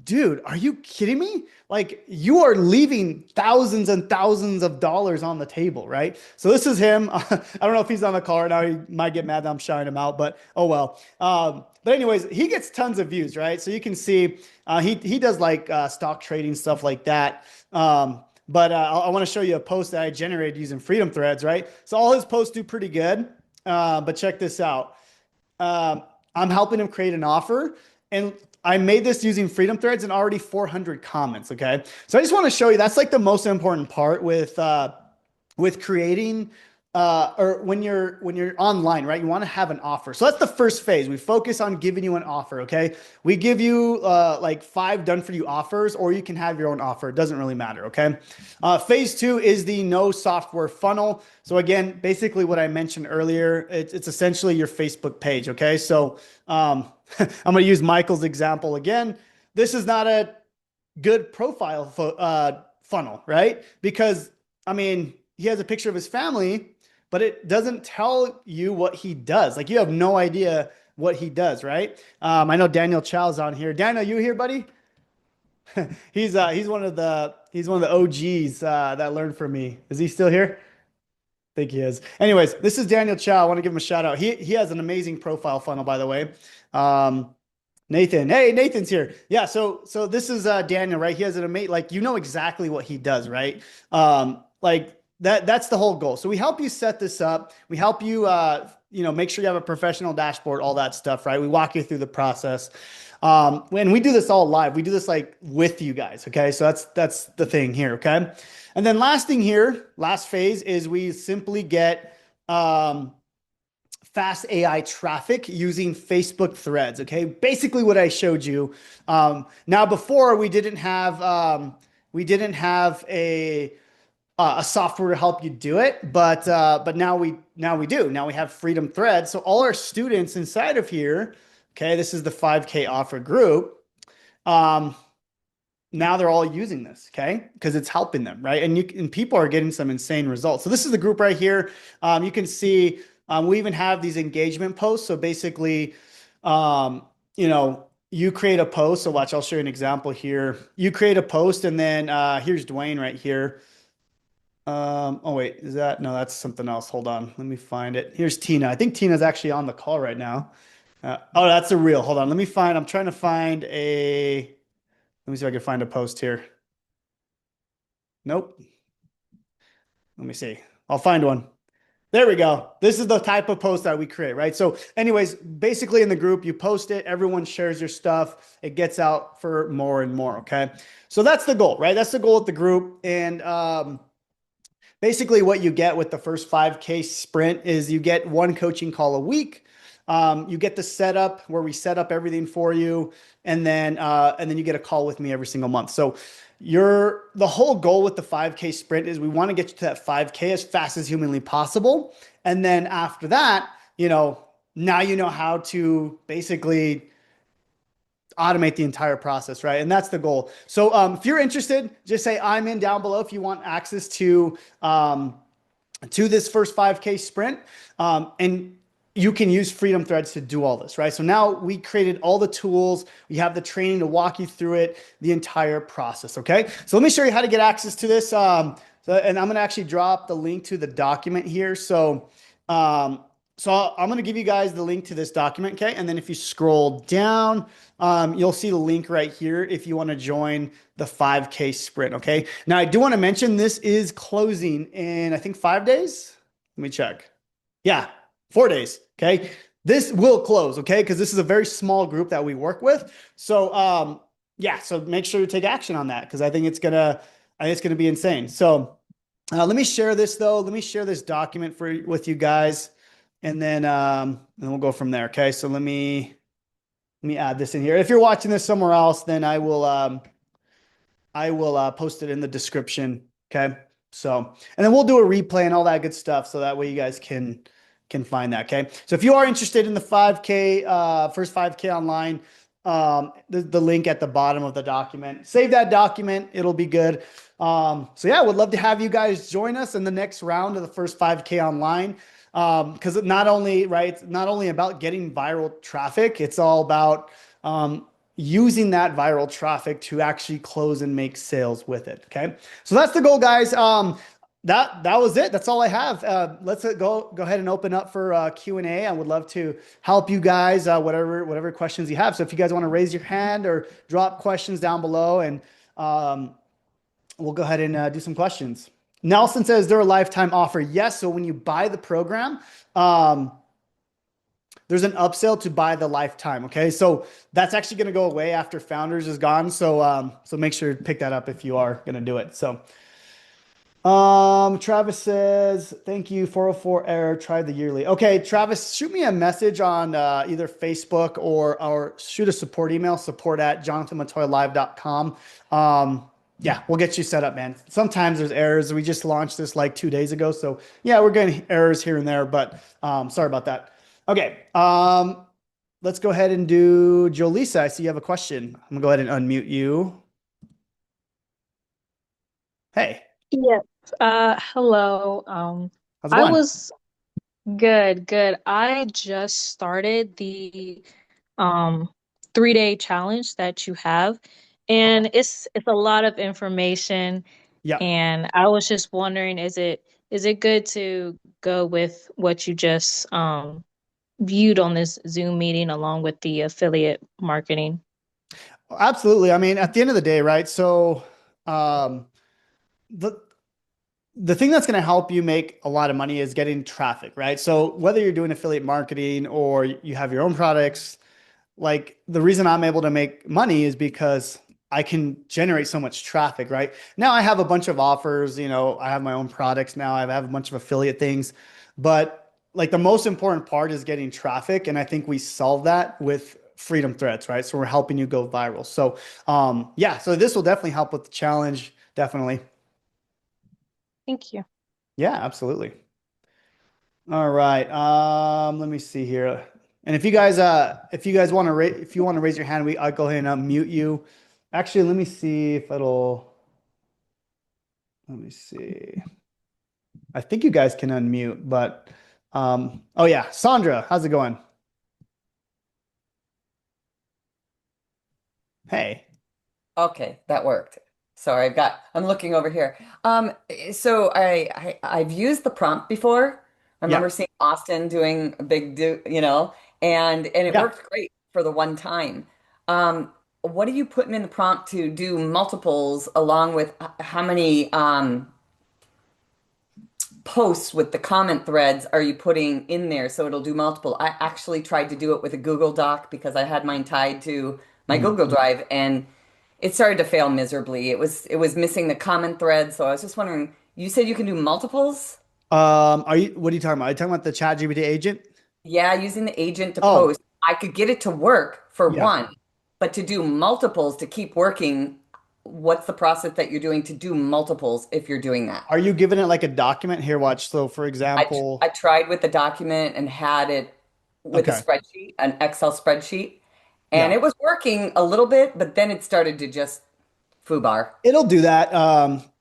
dude, are you kidding me? Like, you are leaving thousands and thousands of dollars on the table, right? So this is him. I don't know if he's on the call right now. He might get mad that I'm shouting him out, but oh well. But anyways, he gets tons of views, right? So you can see he does like stock trading, stuff like that. But I want to show you a post that I generated using Freedom Threads, right? So all his posts do pretty good. But check this out. I'm helping him create an offer. And I made this using Freedom Threads and already 400 comments. Okay. So I just want to show you that's like the most important part with creating or when you're online, right? You want to have an offer. So that's the first phase. We focus on giving you an offer. Okay. We give you like 5 done for you offers, or you can have your own offer. It doesn't really matter. Okay. Phase 2 is the no software funnel. So again, basically what I mentioned earlier, it's essentially your Facebook page. Okay. So I'm going to use Michael's example again. This is not a good profile funnel, right? Because I mean, he has a picture of his family, but it doesn't tell you what he does. Like you have no idea what he does, right? I know Daniel Chow's on here. Daniel, you here, buddy? He's one of the OGs that learned from me. Is he still here? I think he is. Anyways, this is Daniel Chow. I want to give him a shout out. He has an amazing profile funnel, by the way. Um, Nathan. Hey, Nathan's here. Yeah, so this is Daniel, right? He has an amazing, like you know exactly what he does, right? Like that's the whole goal. So we help you set this up. We help you make sure you have a professional dashboard, all that stuff, right? We walk you through the process. When we do this all live, we do this like with you guys, okay? So that's the thing here, okay? And then last thing here, last phase is we simply get fast AI traffic using Facebook threads. Okay. Basically what I showed you. Now before we didn't have a software to help you do it, but now we do. Now we have Freedom Threads. So all our students inside of here, okay, this is the 5K offer group. Um, Now they're all using this, okay, because it's helping them, right? And people are getting some insane results. So this is the group right here. You can see we even have these engagement posts. So basically, you create a post. So watch, I'll show you an example here. You create a post, and then here's Dwayne right here. Oh wait, is that no? That's something else. Hold on, let me find it. Here's Tina. I think Tina's actually on the call right now. Oh, that's a reel. Hold on, let me find. I'm trying to find a. Let me see if I can find a post here. Nope. Let me see. I'll find one. There we go. This is the type of post that we create, right? So, anyways, basically in the group, you post it, everyone shares your stuff, it gets out for more and more. Okay. So that's the goal, right? That's the goal of the group. And basically what you get with the first 5K sprint is you get one coaching call a week. You get the setup where we set up everything for you, and then you get a call with me every single month. So the whole goal with the 5K sprint is we want to get you to that 5K as fast as humanly possible, and then after that, now you know how to basically automate the entire process, right? And that's the goal. So if you're interested, just say I'm in down below if you want access to this first 5K sprint. And you can use Freedom Threads to do all this, right? So now we created all the tools. We have the training to walk you through it, the entire process, okay? So let me show you how to get access to this. And I'm going to actually drop the link to the document here. So I'm going to give you guys the link to this document, okay? And then if you scroll down, you'll see the link right here if you want to join the 5K sprint, okay? Now, I do want to mention this is closing in, I think, 5 days. Let me check. Yeah, 4 days, okay? This will close, okay? Because this is a very small group that we work with. So, yeah, so make sure you take action on that because I think it's gonna be insane. So, let me share this though. Let me share this document with you guys, and then we'll go from there. Okay, so let me add this in here. If you're watching this somewhere else, then I will post it in the description. Okay, so and then we'll do a replay and all that good stuff, so that way you guys can find that. Okay, so if you are interested in the 5K first 5K online, the link at the bottom of the document. Save that document; it'll be good. So yeah, would love to have you guys join us in the next round of the first 5K online. Because not only, right, it's not only about getting viral traffic, it's all about using that viral traffic to actually close and make sales with it. Okay, so that's the goal, guys. That was it. That's all I have. Let's go ahead and open up for Q&A. I would love to help you guys, whatever questions you have. So if you guys want to raise your hand or drop questions down below, and we'll go ahead and do some questions. Nelson says, is there a lifetime offer? Yes. So when you buy the program, there's an upsell to buy the lifetime. Okay. So that's actually going to go away after Founders is gone. So make sure to pick that up if you are going to do it. Travis says, thank you, 404 error, tried the yearly. Okay, Travis, shoot me a message on either Facebook or shoot a support email, support@jonathanmatoylive.com. Yeah, we'll get you set up, man. Sometimes there's errors. We just launched this like 2 days ago. So yeah, we're getting errors here and there, but sorry about that. Okay, let's go ahead and do Jolisa. I see you have a question. I'm gonna go ahead and unmute you. Hey, Yes. Hello. how's it I going? was good, good. I just started the um 3-day challenge that you have, Okay. and it's a lot of information, Yeah. and I was just wondering, is it good to go with what you just viewed on this Zoom meeting along with the affiliate marketing? Absolutely. I mean, at the end of the day, right? Um, the the thing that's going to help you make a lot of money is getting traffic, right? So whether you're doing affiliate marketing or you have your own products, like the reason I'm able to make money is because I can generate so much traffic, right? Now I have a bunch of offers, I have my own products now. I have a bunch of affiliate things, but like the most important part is getting traffic. And I think we solve that with Freedom Threads, right? So we're helping you go viral. Yeah, so this will definitely help with the challenge. Definitely. Thank you. Yeah, absolutely. All right. Let me see here. And if you guys want to if you want to raise your hand, I'll go ahead and unmute you. Actually, let me see if it'll, let me see. I think you guys can unmute, but oh yeah, Sandra, how's it going? Hey. Okay, that worked. Sorry, I'm looking over here. So I've used the prompt before. I Yeah. remember seeing Austin doing a big and it Yeah. worked great for the one time. What are you putting in the prompt to do multiples along with how many posts with the comment threads are you putting in there so it'll do multiple? I actually tried to do it with a Google Doc because I had mine tied to my Mhm. Google Drive and it started to fail miserably. It was missing the comment thread, so I was just wondering, you said you can do multiples? What are you talking about? Are you talking about the ChatGPT agent? Yeah, using the agent to Oh, post. I could get it to work for yeah. one, but to do multiples to keep working, what's the process that you're doing to do multiples if you're doing that? Are you giving it like a document? Here, watch. So for I example, tried with the document and had it with a okay. spreadsheet, an Excel spreadsheet, and Yeah. it was working a little bit, but then it started to just foobar. It'll do that.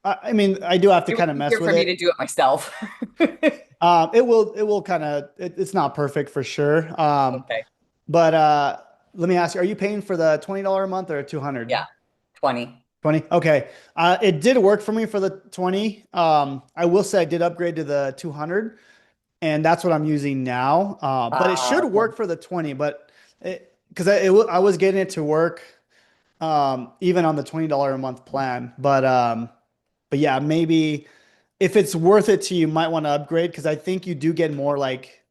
I mean, I do have to It was kind of mess easier with for me to it. do it myself. It will kind of, it's not perfect for sure. Okay. But let me ask you, are you paying for the $20 a month or 200? Yeah, 20. 20? Okay. It did work for me for the 20. I will say I did upgrade to the 200 and that's what I'm using now. But it should Okay. work for the 20, but because I was getting it to work even on the $20 a month plan. But yeah, maybe if it's worth it to you, you might want to upgrade because I think you do get more like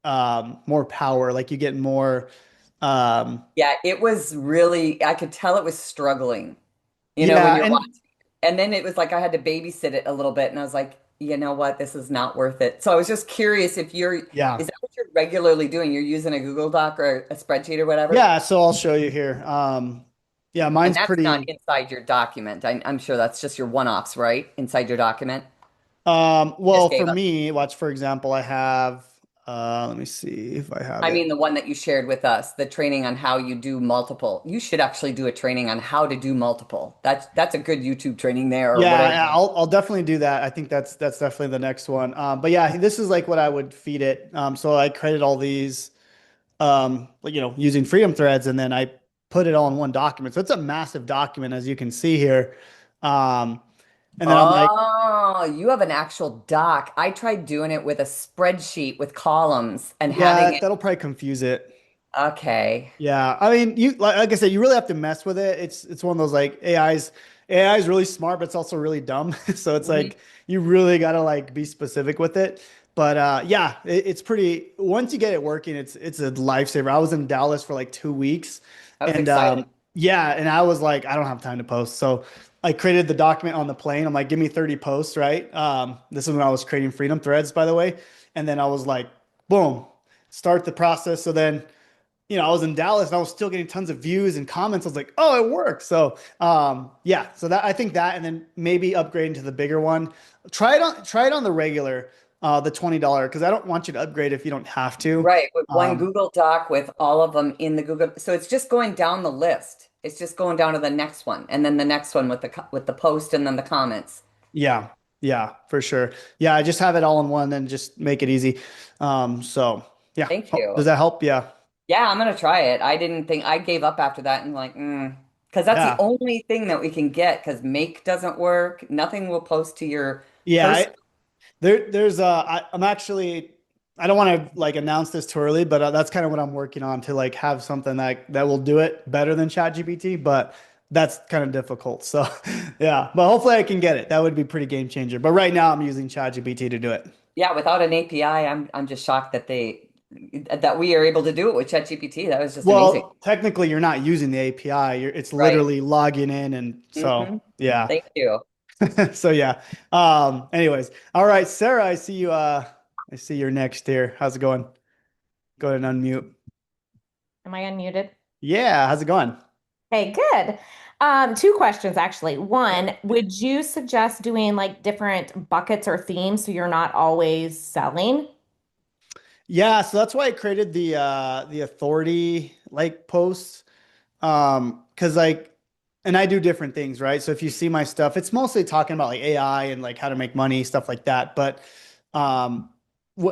more power, like you get more um Yeah, it was really, I could tell it was struggling, when yeah, you're and watching. And then it was like I had to babysit it a little bit, and I was like, you know what, this is not worth it. So I was just curious yeah. is that what you're regularly doing? You're using a Google Doc or a spreadsheet or whatever? Yeah, so I'll show you here. Yeah, And mine's that's not pretty inside your document. I'm sure that's just your one-offs, right? Inside your document. well Just for gave us. me, watch for example, I have let me see if I have I it. mean, the one that you shared with us, the training on how you do multiple. You should actually do a training on how to do multiple. That's a good YouTube training there or Yeah, whatever. yeah, I'll definitely do that. I think that's definitely the next one. But yeah, this is like what I would feed it. So I created all these like, using Freedom Threads, and then I put it all in one document. So it's a massive document, as you can see here. Um, and then I'm like, Oh, you have an actual doc. I tried doing it with a spreadsheet with columns and having yeah, it. that'll probably confuse it. Okay. Yeah, I mean, you like I said, you really have to mess with it. It's one of those like AI is really smart, but it's also really dumb. So it's Mhm. like you really got to like be specific with it. But yeah, it's pretty. Once you get it working, it's a lifesaver. I was in Dallas for like 2 weeks, That's and exciting. yeah, and I was like, I don't have time to post, so I created the document on the plane. I'm like, give me 30 posts, right? This is when I was creating Freedom Threads, by the way, and then I was like, boom, start the process. So then I was in Dallas and I was still getting tons of views and comments. I was like, oh, it works. So, yeah, so that I think that, and then maybe upgrading to the bigger one. Try it on the regular, the $20, because I don't want you to upgrade if you don't have to. Right, with one Um, Google Doc with all of them in the Google. So it's just going down the list. It's just going down to the next one, and then the next one with the post and then the comments. yeah, yeah, for sure. Yeah, I just have it all in one and just make it easy. So yeah, Thank does you. that help? Yeah, Yeah, I'm gonna try it. I didn't think I gave up after that and like, because that's the yeah, only thing that we can get because Make doesn't work. Nothing will post to your yeah. person. There's I'm actually I don't want to like announce this too early, but that's kind of what I'm working on to like have something that will do it better than ChatGPT, but that's kind of difficult. So yeah, but hopefully I can get it. That would be pretty game changer. But right now I'm using ChatGPT to do it. Yeah, without an API, I'm just shocked that we are able to do it with ChatGPT. That was just amazing. Well, technically you're not using the API. It's Right. literally logging in and so hmm yeah. Thank you. So yeah. Anyways. All right, Sarah, I see you're next here. How's it going? Go ahead and unmute. Am I unmuted? Yeah, how's it going? Hey, good. Two questions actually. One, would you suggest doing like different buckets or themes so you're not always selling? Yeah, so that's why I created the authority like posts. Because like and I do different things, right? So if you see my stuff, it's mostly talking about like AI and like how to make money, stuff like that. But um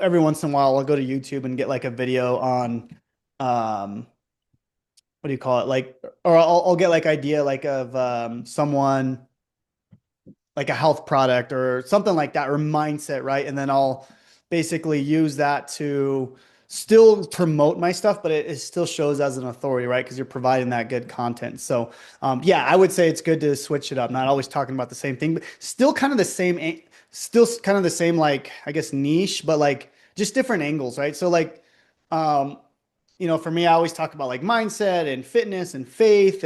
every once in a while I'll go to YouTube and get like a video on um what do you call it? Like or I'll get like idea like of someone like a health product or something like that or mindset, right? And then I'll basically use that to still promote my stuff, but it still shows as an authority, right? Because you're providing that good content. So, yeah, I would say it's good to switch it up, not always talking about the same thing, but still kind of the same, still kind of the same, like, I guess, niche, but like just different angles, right? So, like, um, for me, I always talk about like mindset and fitness and faith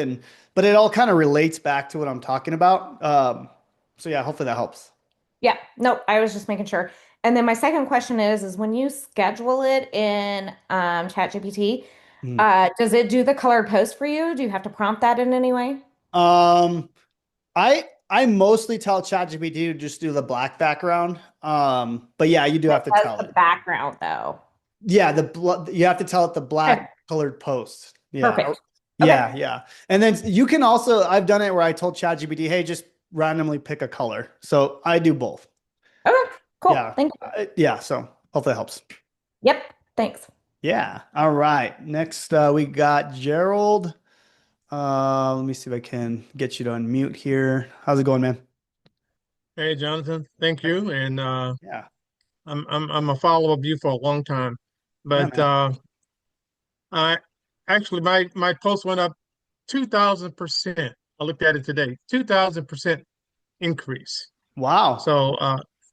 but it all kind of relates back to what I'm talking about. So yeah, hopefully that helps. Yeah, no, I was just making sure. And then my second question is when you schedule it in ChatGPT, Mhm. does it do the colored post for you? Do you have to prompt that in any way? Um, I mostly tell ChatGPT to just do the black background. But yeah, you do It have to does tell the it. background though. Yeah, you have to tell it the Okay, black colored post. Yeah. perfect. Okay. Yeah, yeah. And then you can also I've done it where I told ChatGPT, "Hey, just randomly pick a color." So I do both. Okay, cool. Yeah. Thank you. Yeah, so hopefully that helps. Yep, thanks. Yeah. All right. Next, we got Gerald. Let me see if I can get you to unmute here. How's it going, man? Hey, Jonathan, thank you. And Yeah. I'm a follower of you for a long time. Yeah, But man. I actually my post went up 2,000%. I looked at it today. 2,000% increase. Wow. So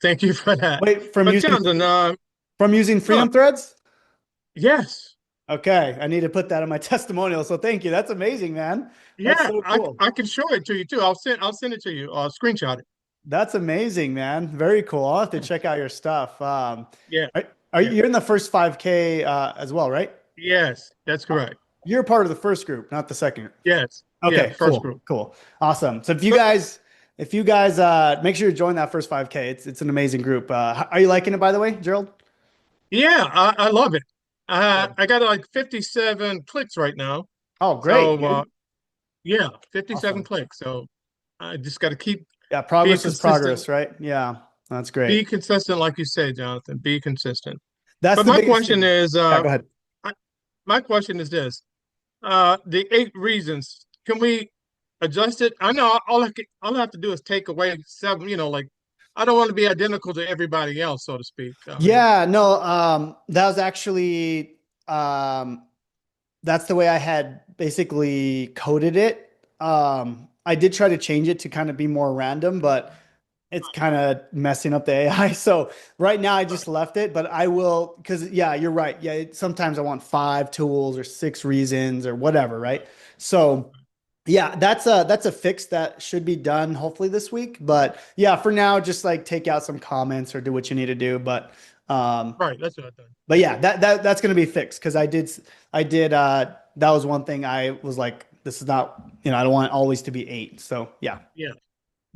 thank you for that. Wait, But Jonathan, from using look, Freedom Threads? yes. Okay, I need to put that in my testimonial. So thank you. That's amazing, man. That's Yeah, so I cool. I can show it to you too. I'll send it to you. Screenshot it. That's amazing, man. Very cool. I'll have to check out your stuff. Yeah, Are yeah. you're in the first 5K as well, right? Yes, that's correct. You're part of the first group, not the second. Yes. Yeah, Okay, first cool, group. cool, awesome. So But if you guys make sure you join that first 5K. It's an amazing group. Are you liking it, by the way, Gerald? yeah, I love it. Good. I got like 57 clicks right now. Oh, great, So dude. yeah, 57 Awesome. clicks. So I just got to keep Yeah, being progress is consistent. progress, right? Yeah, that's great. Be consistent, like you say, Jonathan. Be consistent. That's But the biggest thing. Yeah, go ahead. I, my question is this: the 8 reasons. Can we adjust it? I know all I have to do is take away 7. Like I don't want to be identical to everybody else, so to speak. I mean, Yeah, no, that was actually um, that's the way I had basically coded it. I did try to change it to kind of be more random, but it's kind of messing up the AI. So right now I just left it, but I will, because yeah, you're right. Yeah, sometimes I want 5 tools or 6 reasons or whatever, right? So yeah, that's a fix that should be done hopefully this week. But yeah, for now, just like take out some comments or do what you need to do. Um, Right, that's what I thought. but yeah, that's gonna be fixed because I did that was one thing I was like, this is not, I don't want it always to be 8. So yeah. Yeah.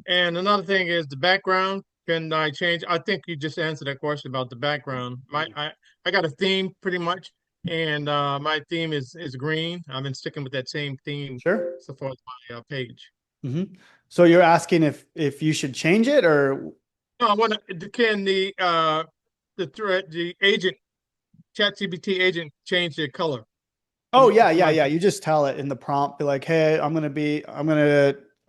And another thing is the background. Can I change? I think you just answered that question about the background. I got a theme pretty much, and my theme is green. I've been sticking with that same theme Sure. so far as my page. hmm So you're asking if you should change it or No, I want to. Can the agent ChatGPT agent change the color oh yeah, for yeah, my? yeah. You just tell it in the prompt, be like, hey, I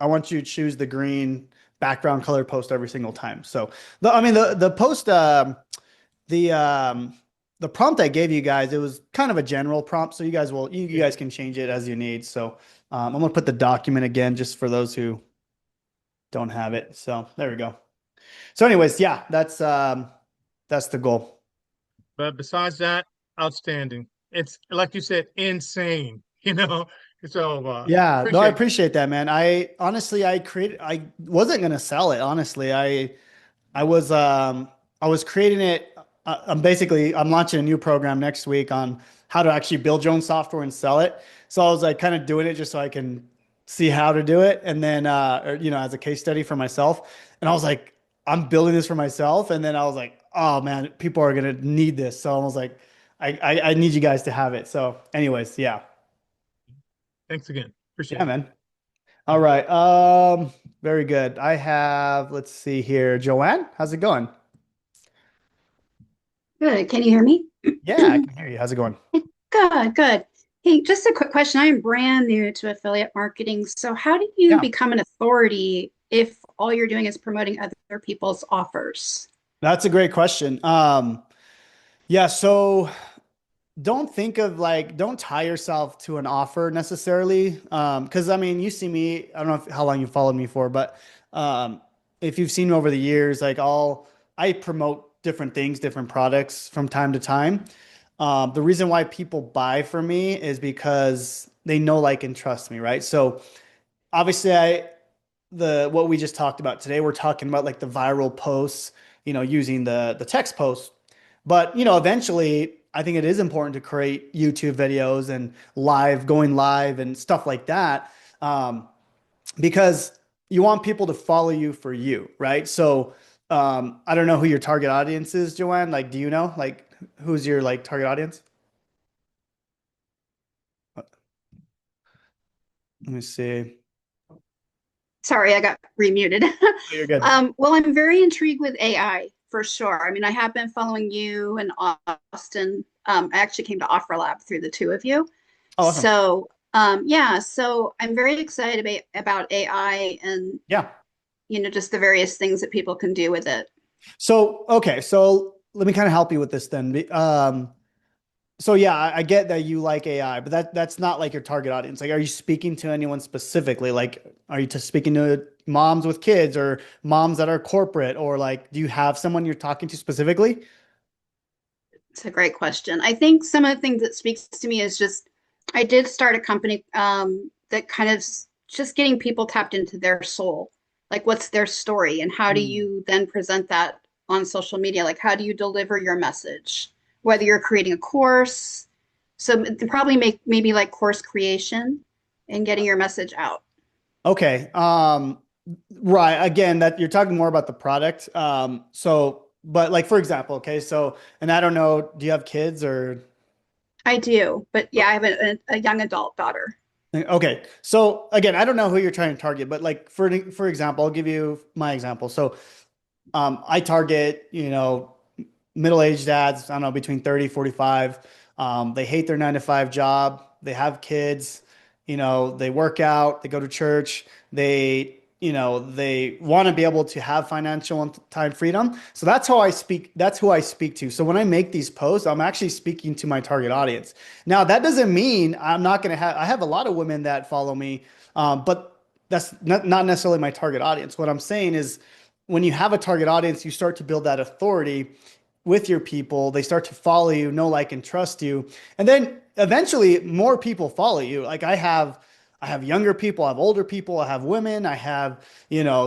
want you to choose the green background color post every single time. So I mean the post the um the prompt I gave you guys, it was kind of a general prompt. So you Yeah. guys can change it as you need. So I'm gonna put the document again just for those who don't have it. So there we go. So anyways, yeah, that's the goal. But besides that, outstanding. It's like you said, insane. So Yeah, no, I appreciate. appreciate that, man. I wasn't gonna sell it, honestly. I was I was creating it. I'm launching a new program next week on how to actually build your own software and sell it. So I was like kind of doing it just so I can see how to do it, and then as a case study for myself. And I was like, I'm building this for myself, and then I was like, oh man, people are gonna need this. So I was like, I need you guys to have it. So, anyways, yeah, Thanks again. yeah, Appreciate it. man. All right. Very good. Let's see here. Joanne, how's it going? Good. Can you hear me? Yeah, I can hear you. How's it going? Good, good. Hey, just a quick question. I am brand new to affiliate marketing. So how do you Yeah, become an authority if all you're doing is promoting other people's offers? that's a great question. Yeah, so don't tie yourself to an offer necessarily. Because I mean, you see me, I don't know how long you followed me for, but um, if you've seen me over the years, I promote different things, different products from time to time. The reason why people buy from me is because they know, like, and trust me, right? So obviously the what we just talked about today, we're talking about like the viral posts, using the text post. But eventually I think it is important to create YouTube videos and going live and stuff like that. Because you want people to follow you for you, right? So I don't know who your target audience is, Joanne. Like, do you know? Like, who's your like target audience? Let me see. Sorry, I got remuted. Oh, you're good. Well, I'm very intrigued with AI for sure. I mean, I have been following you and Austin. I actually came to OfferLab through the two of you. Oh, awesome. So, yeah, so I'm very excited about AI and, Yeah. just the various things that people can do with it. So, okay. So let me kind of help you with this then. So yeah, I get that you like AI, but that's not like your target audience. Like, are you speaking to anyone specifically? Like, are you speaking to moms with kids or moms that are corporate, or like, do you have someone you're talking to specifically? It's a great question. I think some of the things that speaks to me is just I did start a company that kind of just getting people tapped into their soul. Like what's their story and how do Hmm. you then present that on social media? Like how do you deliver your message? Whether you're creating a course, so probably make maybe like course creation and getting your message out. Okay. Right. Again, that you're talking more about the product. But like for example, okay, so and I don't know, do you have kids or? I do, but yeah, I have a young adult daughter. Okay. So again, I don't know who you're trying to target, but like for example, I'll give you my example. So I target, middle-aged dads, I don't know, between 30, 45. They hate their 9 to 5 job. They have kids, they work out, they go to church, they want to be able to have financial and time freedom. So that's how I speak. That's who I speak to. So when I make these posts, I'm actually speaking to my target audience. Now, that doesn't mean I'm not going to I have a lot of women that follow me, but that's not necessarily my target audience. What I'm saying is, when you have a target audience, you start to build that authority with your people. They start to follow you, know, like, and trust you. And then eventually more people follow you. Like I have younger people, I have older people, I have women, I have,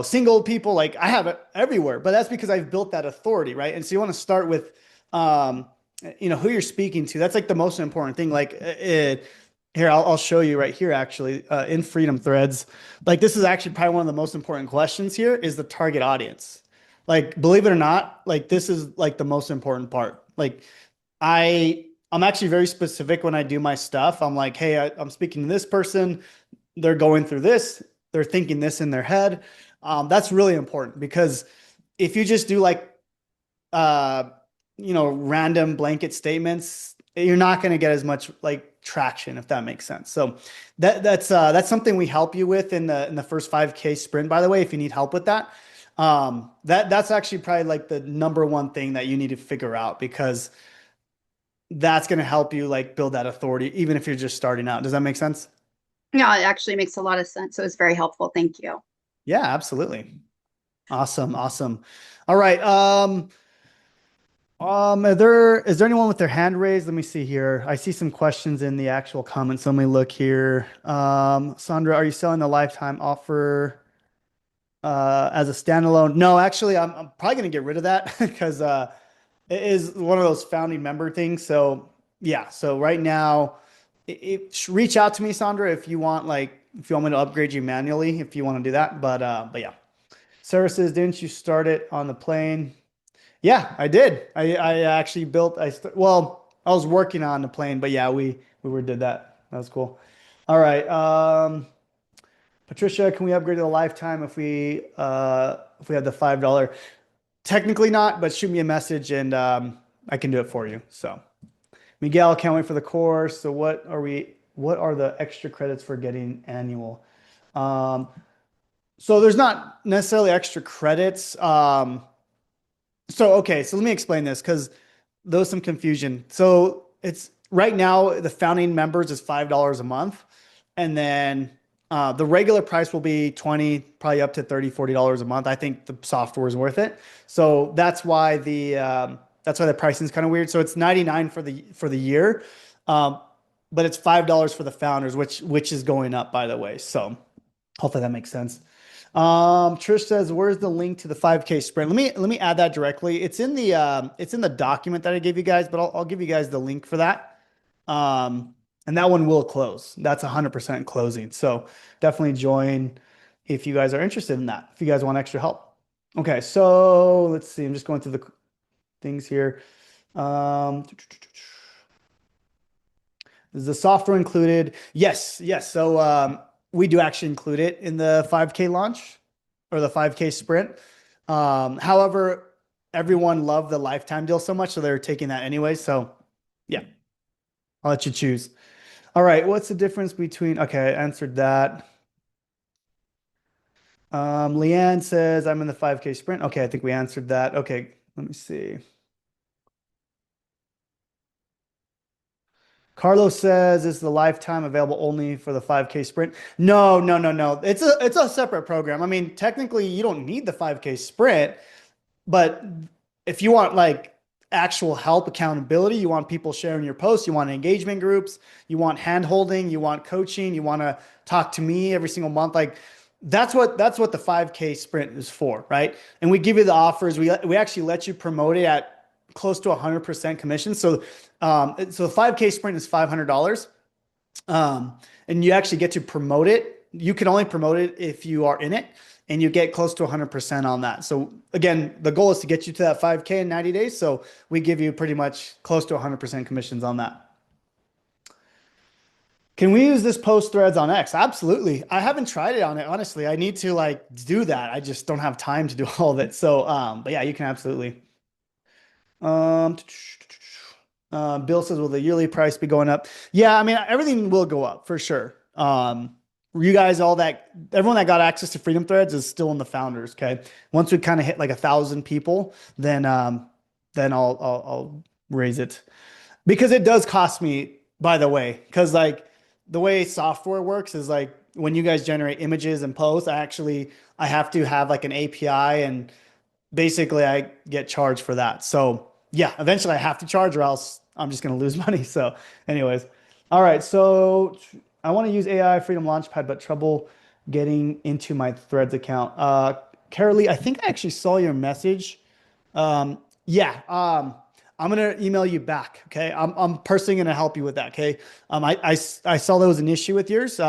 single people, like I have it everywhere, but that's because I've built that authority. Right. And so you want to start with, who you're speaking to. That's like the most important thing. Like here, I'll show you right here, actually, in Freedom Threads. Like this is actually probably one of the most important questions here is the target audience. Like, believe it or not, like this is like the most important part. Like I'm actually very specific when I do my stuff. I'm like, hey, I'm speaking to this person. They're going through this. They're thinking this in their head. That's really important because if you just do like, random blanket statements, you're not going to get as much like traction, if that makes sense. So that's something we help you with in the first 5K sprint, by the way, if you need help with that. That's actually probably like the number one thing that you need to figure out, because that's going to help you like build that authority, even if you're just starting out. Does that make sense? Yeah, it actually makes a lot of sense. It was very helpful. Thank you. Yeah, absolutely. Awesome. Awesome. All right. Is there anyone with their hand raised? Let me see here. I see some questions in the actual comments. Let me look here. Sandra, are you selling the lifetime offer as a standalone? No, actually, I'm probably going to get rid of that because it is one of those founding member things. So yeah, so right now, reach out to me, Sandra, if you want me to upgrade you manually, if you want to do that. But yeah. Sarah says, didn't you start it on the plane? Yeah, I did. I actually built. I was working on the plane, but yeah, we did that. That was cool. All right. Patricia, can we upgrade to the lifetime if we had the $5? Technically not, but shoot me a message and I can do it for you. So Miguel, can't wait for the course. So what are the extra credits for getting annual? So there's not necessarily extra credits. Okay, so let me explain this because there was some confusion. So it's right now the founding members is $5 a month, and then the regular price will be 20, probably up to 30, $40 a month. I think the software is worth it. So that's why the pricing is kind of weird. So it's 99 for the year, but it's $5 for the founders, which is going up, by the way. So hopefully that makes sense. Trish says, "Where's the link to the 5K sprint?" Let me add that directly. It's in the document that I gave you guys, but I'll give you guys the link for that. And that one will close. That's 100% closing. So definitely join if you guys are interested in that. If you guys want extra help. Okay, so let's see. I'm just going through the things here. Is the software included? Yes. So we do actually include it in the 5K launch or the 5K sprint. However, everyone loved the lifetime deal so much, so they're taking that anyway. So yeah, I'll let you choose. All right, what's the difference between, okay, I answered that. Leanne says, I'm in the 5K sprint. Okay, I think we answered that. Okay, let me see. Carlos says, is the lifetime available only for the 5K sprint? No. It's a separate program. I mean, technically you don't need the 5K sprint, but if you want like actual help, accountability, you want people sharing your posts, you want engagement groups, you want hand holding, you want coaching, you want to talk to me every single month. Like that's what the 5K sprint is for, right? And we give you the offers. We actually let you promote it at close to 100% commission. So the 5K sprint is $500. And you actually get to promote it. You can only promote it if you are in it, and you get close to 100% on that. So again, the goal is to get you to that 5K in 90 days. So we give you pretty much close to 100% commissions on that. Can we use this post threads on X? Absolutely. I haven't tried it on it. Honestly, I need to like do that. I just don't have time to do all of it. So, but yeah, you can absolutely. Bill says, will the yearly price be going up? Yeah, I mean, everything will go up for sure. You guys, everyone that got access to Freedom Threads is still in the founders. Okay. Once we kind of hit like 1,000 people, then I'll raise it, because it does cost me, by the way, because like the way software works is like when you guys generate images and posts, I have to have like an API and basically I get charged for that. So yeah, eventually I have to charge or else I'm just going to lose money. So anyways, all right. So I want to use AI Freedom Launchpad, but trouble getting into my Threads account. Carolee, I think I actually saw your message. Yeah. I'm gonna email you back. Okay. I'm personally gonna help you with that. Okay. I saw there was an issue with yours.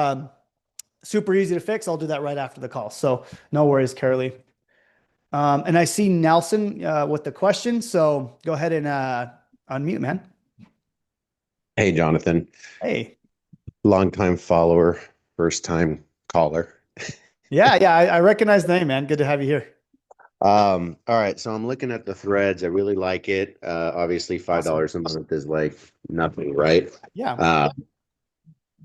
Super easy to fix. I'll do that right after the call. So no worries, Carolee. And I see Nelson with the question. So go ahead and unmute, man. Hey, Jonathan, Hey. longtime follower, first time caller. Yeah. I recognize the name, man. Good to have you here. All right, so I'm looking at the threads. I really like it. Obviously, $5 a month is like nothing, right? Yeah.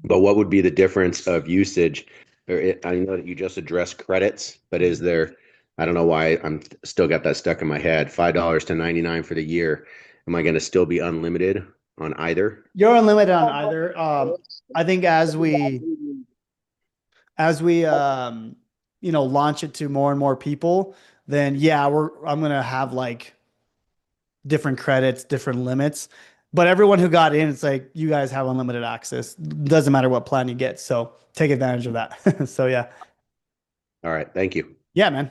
But what would be the difference of usage? I know that you just addressed credits, but is there, I don't know why I'm still got that stuck in my head, $5 to 99 for the year. Am I going to still be unlimited on either? You're unlimited on either. I think as we launch it to more and more people, then yeah, I'm gonna have like different credits, different limits. But everyone who got in, it's like you guys have unlimited access. Doesn't matter what plan you get. So take advantage of that. So yeah. All right, thank you. Yeah, man.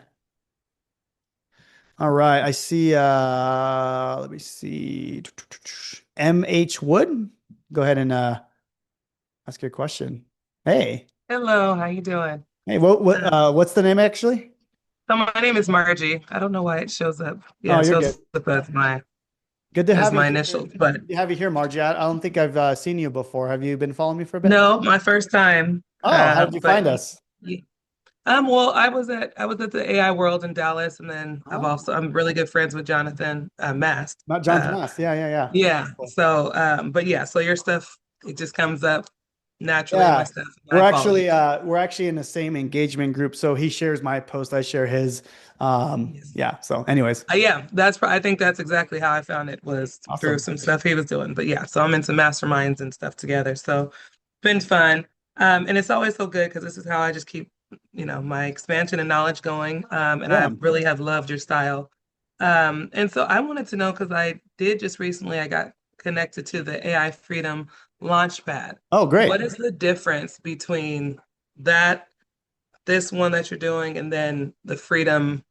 All right. I see let me see. MH Wood. Go ahead and ask your question. Hey. Hello, how you doing? Hey, what's the name actually? So my name is Margie. I don't know why it shows up. Yeah, Oh, it you're good. shows up as my Good to have you here. initials, but Good to have you here, Margie. I don't think I've seen you before. Have you been following me for a bit? no, my first time. Oh, how did you But find us? well, I was at the AI World in Dallas, and then Oh, I'm really good friends with Jonathan Mast. not John Tomas. Yeah. Yeah. Cool. So, but yeah, so your stuff it just comes up naturally in my Yeah. stuff. We're I follow actually you. we're actually in the same engagement group. So he shares my post, I share his. Yes. Yeah. So anyways, Yeah, I think that's exactly how I found it was through awesome. some stuff he was doing. But yeah, so I'm into masterminds and stuff together. So been fun. And it's always so good because this is how I just keep, my expansion and knowledge going. And I Yeah. really have loved your style. And so I wanted to know because I did just recently, I got connected to the AI Freedom Launchpad. Oh, great. What is the difference between that, this one that you're doing, and then the Freedom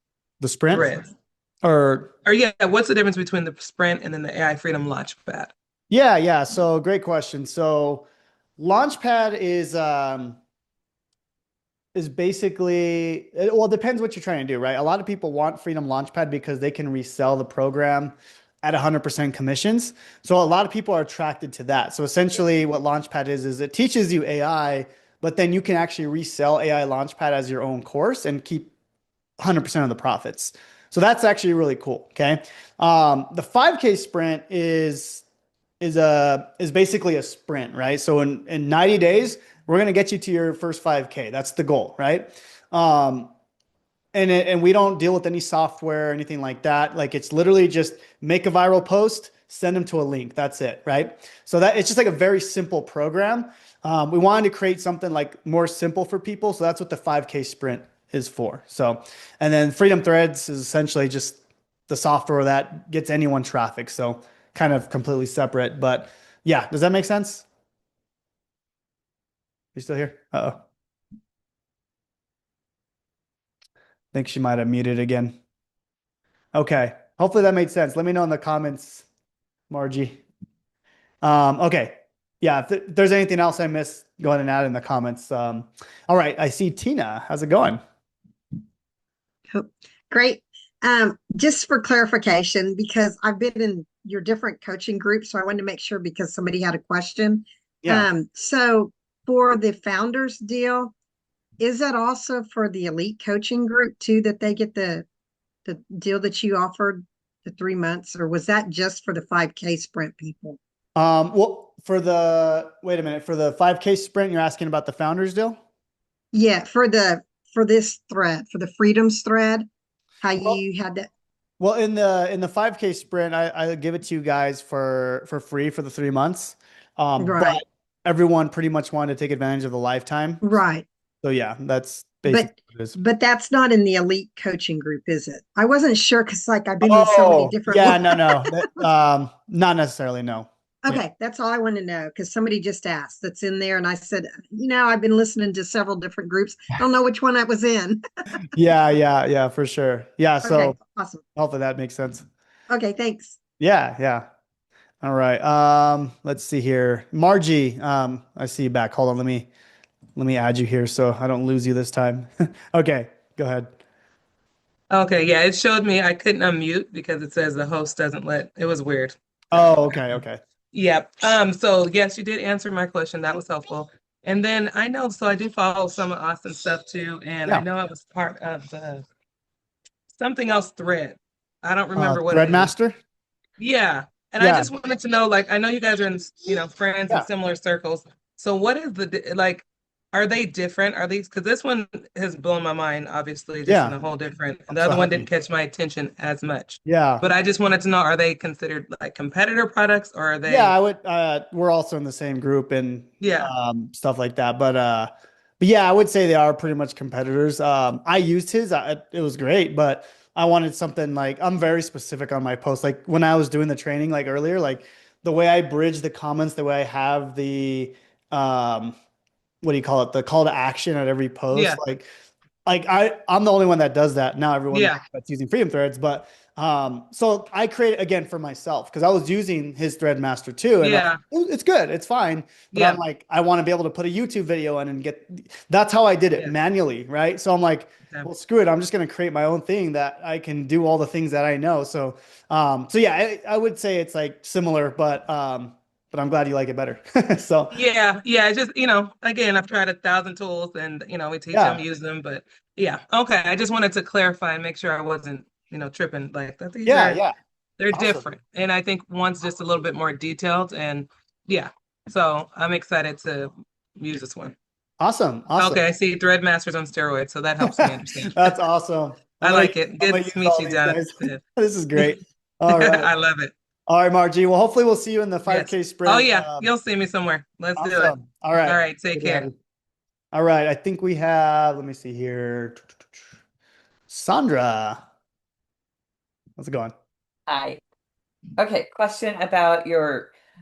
The sprint Threads? or Or yeah, what's the difference between the Sprint and then the AI Freedom Launchpad? yeah. So great question. So Launchpad is basically well, it depends what you're trying to do, right? A lot of people want Freedom Launchpad because they can resell the program at 100% commissions. So a lot of people are attracted to that. So essentially what Launchpad is it teaches you AI, but then you can actually resell AI Launchpad as your own course and keep 100% of the profits. So that's actually really cool. Okay. The 5K sprint is basically a sprint, right? So in 90 days, we're going to get you to your first 5K. That's the goal, right? Um, and we don't deal with any software or anything like that. Like it's literally just make a viral post, send them to a link. That's it, right? So that it's just like a very simple program. We wanted to create something like more simple for people. So that's what the 5K sprint is for. So, and then Freedom Threads is essentially just the software that gets anyone traffic. So kind of completely separate, but yeah, does that make sense? You still here? Uh-oh. Think she might have muted again. Okay. Hopefully that made sense. Let me know in the comments, Margie. Okay. Yeah, if there's anything else I missed, go ahead and add in the comments. All right. I see Tina. How's it going? Great. Just for clarification, because I've been in your different coaching groups, so I wanted to make sure because somebody had a question. Yeah. So for the founders deal, is that also for the elite coaching group too, that they get the deal that you offered, the 3 months, or was that just for the 5K sprint people? Well, wait a minute, for the 5K sprint, you're asking about the founders deal? Yeah, for this thread, for the freedoms thread, how Well, you had that. well, in the 5K sprint, I give it to you guys for free for the 3 months. But Right, everyone pretty much wanted to take advantage of the lifetime. right. So yeah, that's But basically what it is. but that's not in the elite coaching group, is it? I wasn't sure because like I've been in so many Oh, different yeah, ones. no, no. Not necessarily, no. Yeah. Okay, that's all I want to know because somebody just asked that's in there, and I said, I've been listening to several different groups. Don't know which one I was in. Yeah, yeah, yeah, for sure. Yeah, Okay, so awesome. hopefully that makes sense. Okay, thanks. Yeah, yeah. All right. Let's see here. Margie, I see you back. Hold on, let me add you here so I don't lose you this time. Okay, go ahead. Okay, yeah, it showed me I couldn't unmute because it says the host doesn't let. It was weird. So, Oh, okay, okay. yep. So yes, you did answer my question. That was helpful. And then I know, so I do follow some of Austin's stuff too, and I Yeah. know I was part of the something else thread. I don't remember what it is. Threadmaster? Yeah. And I Yeah, just wanted to know, like, I know you guys are in, friends in yeah, similar circles. So what is like, are they different? Are these, because this one has blown my mind, obviously, just in yeah. a whole different, and I'm the so other one didn't happy. catch my attention as much. Yeah. But I just wanted to know, are they considered like competitor products or are Yeah, they, I would we're also in the same group and yeah, stuff like that. But yeah, I would say they are pretty much competitors. I used his, it was great, but I wanted something like I'm very specific on my posts. Like when I was doing the training like earlier, like the way I bridge the comments, the way I have the um what do you call it? The call to action at every post. yeah, Like I'm the only one that does that now. Everyone yeah, that's using Freedom Threads, but so I created again for myself because I was using his Thread Master too, and yeah, it's good, it's fine. But I'm yeah, like, I want to be able to put a YouTube video in and get. That's how I did it yeah, manually, right? So I'm like, yeah. well, screw it. I'm just gonna create my own thing that I can do all the things that I know. So yeah, I would say it's like similar, but I'm glad you like it better. So Yeah, yeah, it's just, again, I've tried 1,000 tools and, we teach them, yeah, use them, but yeah. Okay. I just wanted to clarify and make sure I wasn't, tripping like that. These yeah, are, yeah, they're awesome, different. And I think one's just a little bit more detailed and yeah. So I'm excited to use this one. awesome, awesome. Okay. I see Thread Masters on steroids, so that helps me understand. That's awesome. I like it. I'm Good gonna to use meet all you, these guys. Jonathan. This is great. All right. I love it. All right, Margie. Well, hopefully we'll see you in the Yes. 5K Oh sprint. yeah. You'll see me somewhere. Let's do it. Awesome. All All right. right. Take Good to have care. you. All right. I think we have, let me see here. Sandra. How's it going? Hi. Okay, question about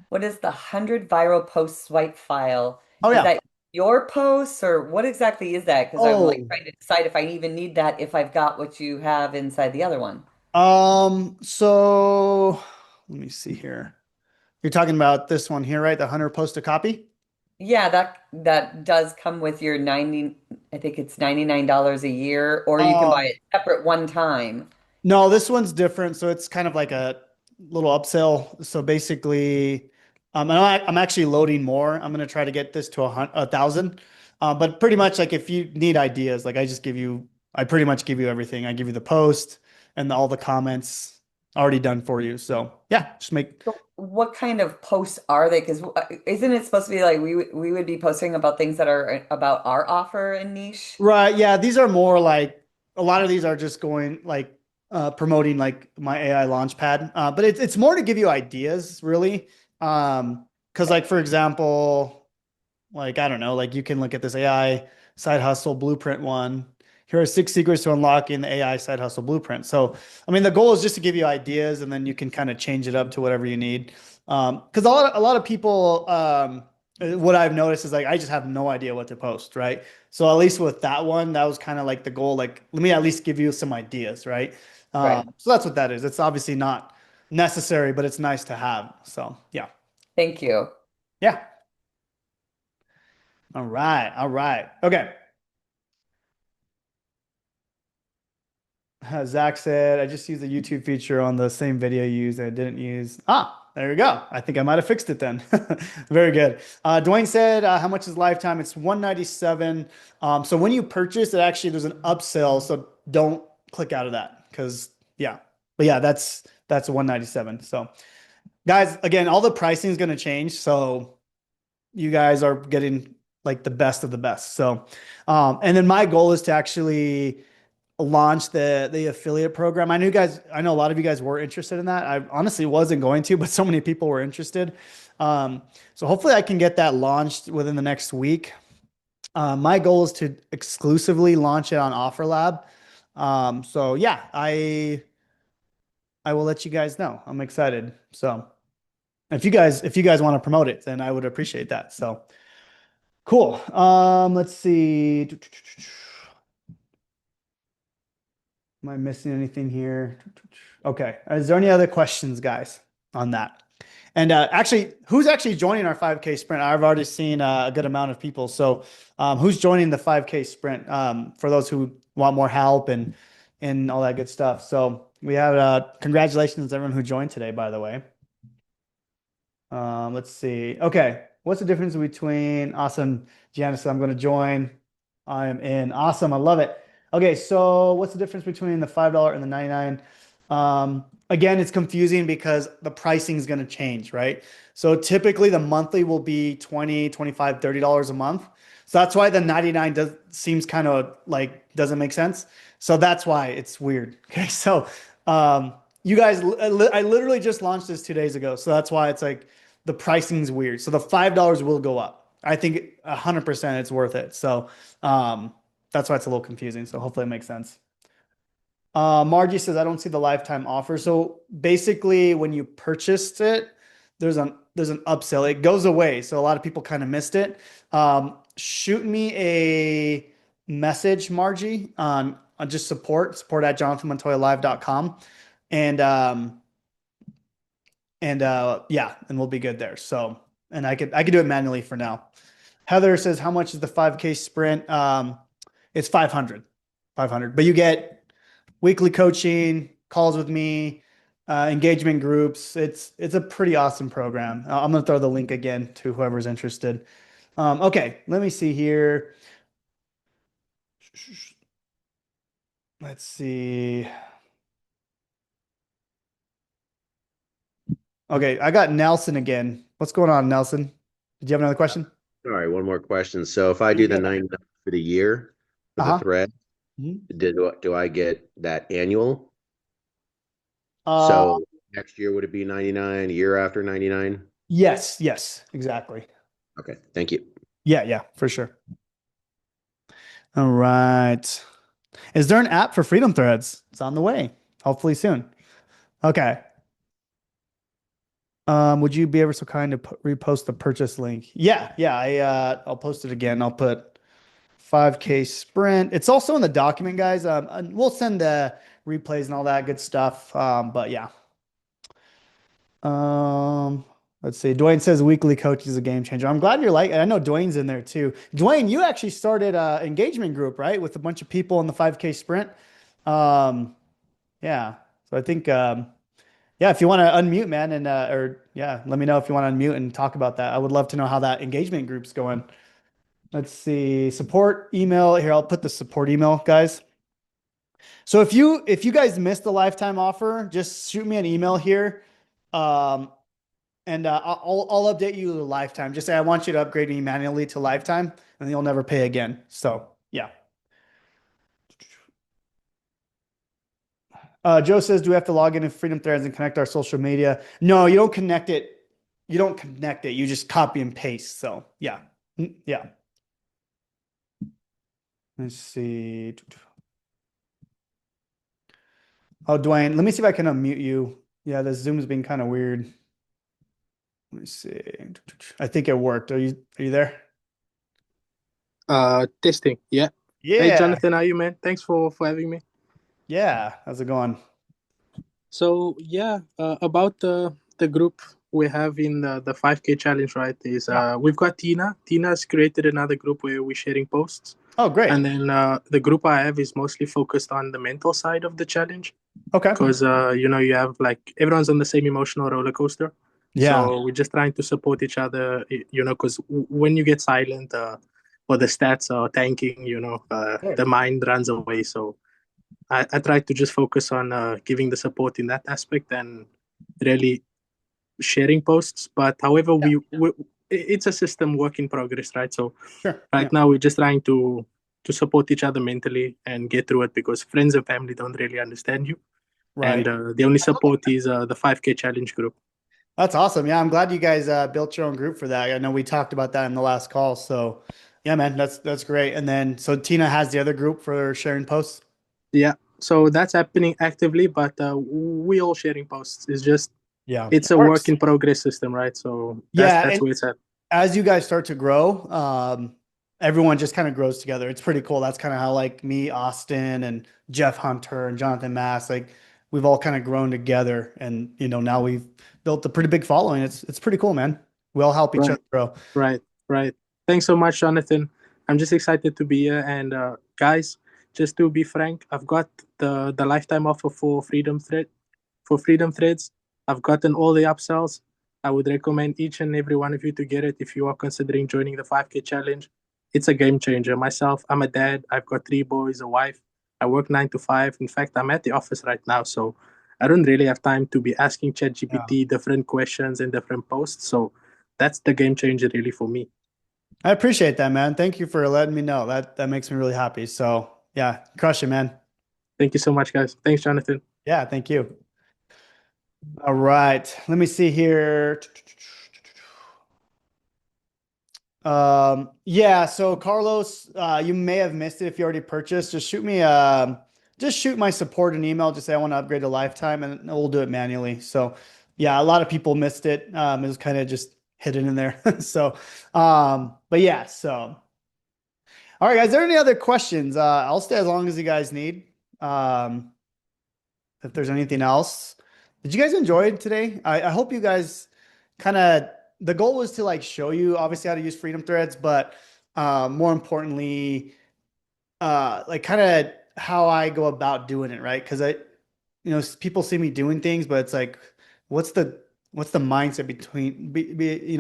what is the 100 viral post swipe file? Oh, Is yeah. that your posts or what exactly is that? Because I'm like Oh, trying to decide if I even need that if I've got what you have inside the other one. so let me see here. You're talking about this one here, right? The 100 post a copy? Yeah, that does come with your 90, I think it's $99 a year, or you can buy Um, it separate one time. No, this one's different. So it's kind of like a little upsell. So basically, I'm actually loading more. I'm gonna try to get this to 1,000. But pretty much like if you need ideas, like I pretty much give you everything. I give you the post and all the comments already done for you. So yeah, just make. So what kind of posts are they? Because isn't it supposed to be like we would be posting about things that are about our offer and niche? Right. Yeah. These are more like a lot of these are just going like promoting like my AI Launchpad. But it's more to give you ideas really. Because like for example, like I don't know, like you can look at this AI side hustle blueprint one. Here are 6 secrets to unlocking the AI side hustle blueprint. So, I mean, the goal is just to give you ideas, and then you can kind of change it up to whatever you need. Because a lot of people, what I've noticed is like I just have no idea what to post, right? So at least with that one, that was kind of like the goal. Like, let me at least give you some ideas, right? Right. So that's what that is. It's obviously not necessary, but it's nice to have. So yeah, Thank you. yeah. All right, all right. Okay. Zach said, I just used the YouTube feature on the same video you used and I didn't use. There you go. I think I might have fixed it then. Very good. Dwayne said, how much is lifetime? It's 197. So when you purchase it, actually there's an upsell. So don't click out of that because yeah. But yeah, that's 197. So guys, again, all the pricing is going to change. So you guys are getting like the best of the best. So, and then my goal is to actually launch the affiliate program. I know a lot of you guys were interested in that. I honestly wasn't going to, but so many people were interested. So hopefully I can get that launched within the next week. My goal is to exclusively launch it on OfferLab. So yeah, I will let you guys know. I'm excited. So if you guys want to promote it, then I would appreciate that. So cool. Let's see. Am I missing anything here? Okay. Is there any other questions, guys, on that? And actually, who's actually joining our 5K sprint? I've already seen a good amount of people. So, who's joining the 5K sprint? For those who want more help and all that good stuff. So we have congratulations to everyone who joined today, by the way. Let's see. Okay. What's the difference between awesome, Janice? I'm going to join. I'm in. Awesome. I love it. Okay. So what's the difference between the $5 and the 99? Again, it's confusing because the pricing is going to change, right? So typically the monthly will be 20, 25, $30 a month. So that's why the 99 seems kind of like doesn't make sense. So that's why it's weird. Okay. So, you guys, I literally just launched this 2 days ago. So that's why it's like the pricing is weird. So the $5 will go up. I think 100% it's worth it. So, that's why it's a little confusing. So hopefully it makes sense. Margie says, I don't see the lifetime offer. So basically, when you purchased it, there's an upsell. It goes away. So a lot of people kind of missed it. Shoot me a message, Margie, on just support at jonathanmontoyalive.com. Yeah, and we'll be good there. So, and I could do it manually for now. Heather says, how much is the 5K sprint? It's 500, but you get weekly coaching, calls with me, engagement groups. It's a pretty awesome program. I'm going to throw the link again to whoever's interested. Okay, let me see here. Let's see. Okay, I got Nelson again. What's going on, Nelson? Did you have another question? All right, one more question. So if I do the 99 for the year for the thread, do I get that annual? So next year would it be 99, a year after 99? Yes, exactly. Okay, thank you. Yeah, for sure. All right. Is there an app for Freedom Threads? It's on the way. Hopefully soon. Okay. Would you be ever so kind to repost the purchase link? Yeah. I'll post it again. I'll put 5K sprint. It's also in the document, guys. And we'll send the replays and all that good stuff. But yeah. Let's see. Dwayne says weekly coach is a game changer. I'm glad you're like, I know Dwayne's in there too. Dwayne, you actually started an engagement group, right? With a bunch of people in the 5K sprint. Yeah. So I think, yeah, if you want to unmute, man, and let me know if you want to unmute and talk about that. I would love to know how that engagement group's going. Let's see, support email here. I'll put the support email, guys. So if you guys missed the lifetime offer, just shoot me an email here, and I'll update you the lifetime. Just say I want you to upgrade me manually to lifetime, and you'll never pay again. So yeah. Joe says, do we have to log into Freedom Threads and connect our social media? No, you don't connect it. You don't connect it. You just copy and paste. So yeah. Yeah. Let's see. Oh, Dwayne, let me see if I can unmute you. Yeah, the Zoom's being kind of weird. Let me see. I think it worked. Are you there? Testing. Yeah. Yeah. Hey, Jonathan, how are you, man? Thanks for having me. Yeah. How's it going? So yeah, about the group we have in the 5K challenge, right? Is we've got Tina. Tina's created another group where we're sharing posts. Oh, great. And then the group I have is mostly focused on the mental side of the challenge. Okay. Because you have like everyone's on the same emotional roller coaster. Yeah. So we're just trying to support each other, because when you get silent or the stats are tanking, the mind runs away. So I try to just focus on giving the support in that aspect and really sharing posts. But however, it's a system work in progress, right? So now we're just trying to support each other mentally and get through it because friends and family don't really understand you. Right. And the only support is the 5K challenge group. That's awesome. Yeah, I'm glad you guys built your own group for that. I know we talked about that in the last call. So Yeah, man, that's great. And then so Tina has the other group for sharing posts. Yeah, so that's happening actively, but we all sharing posts. It's just Yeah, it it's a work works. in progress system, right? So Yeah, that's and where it's at. as you guys start to grow, everyone just kind of grows together. It's pretty cool. That's kind of how like me, Austin, and Jeff Hunter and Jonathan Mass, like we've all kind of grown together, and now we've built a pretty big following. It's pretty cool, man. We all help each Right, other grow. right, right. Thanks so much, Jonathan. I'm just excited to be here. And guys, just to be frank, I've got the lifetime offer for Freedom Threads. I've gotten all the upsells. I would recommend each and every one of you to get it if you are considering joining the 5K challenge. It's a game changer. Myself, I'm a dad. I've got 3 boys, a wife. I work 9 to 5. In fact, I'm at the office right now, so I don't really have time to be asking Yeah. ChatGPT different questions and different posts. So that's the game changer really for me. I appreciate that, man. Thank you for letting me know. That makes me really happy. So yeah, crush it, man. Thank you so much, guys. Thanks, Jonathan. Yeah, thank you. All right, let me see here. Yeah, so Carlos, you may have missed it if you already purchased. Just shoot my support an email. Just say I want to upgrade to lifetime, and we'll do it manually. So, yeah, a lot of people missed it. It was kind of just hidden in there. So, but yeah, so all right, guys. Are there any other questions? I'll stay as long as you guys need. Um, if there's anything else. Did you guys enjoy it today? I hope you guys kind of, the goal was to like show you obviously how to use Freedom Threads, but more importantly, like kind of how I go about doing it, right? Because people see me doing things, but it's like, what's the what's the mindset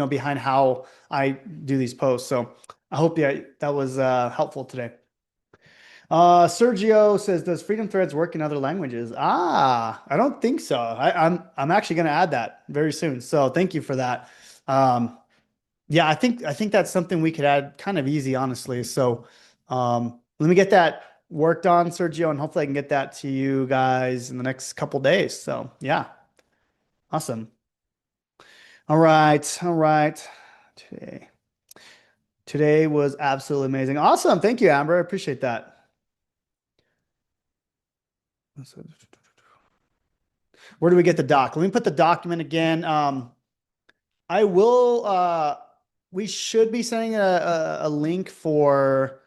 behind how I do these posts? So I hope that was helpful today. Sergio says, "Does Freedom Threads work in other languages?" I don't think so. I'm actually going to add that very soon. So thank you for that. Um, yeah, I think that's something we could add kind of easy, honestly. So let me get that worked on, Sergio, and hopefully I can get that to you guys in the next couple days. So yeah, awesome. All right, all right. Today was absolutely amazing. Awesome. Thank you, Amber. I appreciate that. Where do we get the doc? Let me put the document again. I will, we should be sending a link for,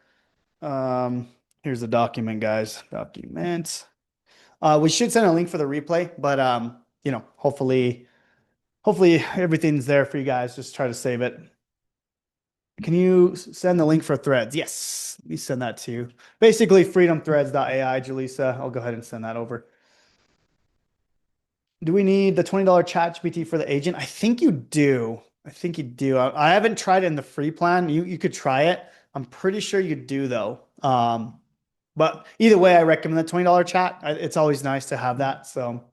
here's the document, guys. Document. We should send a link for the replay, but, hopefully everything's there for you guys. Just try to save it. Can you send the link for threads? Yes. Let me send that to you. Basically, freedomthreads.ai, Jaleesa. I'll go ahead and send that over. Do we need the $20 ChatGPT for the agent? I think you do. I think you do. I haven't tried it in the free plan. You could try it. I'm pretty sure you do though. But either way, I recommend the $20 chat. It's always nice to have that. So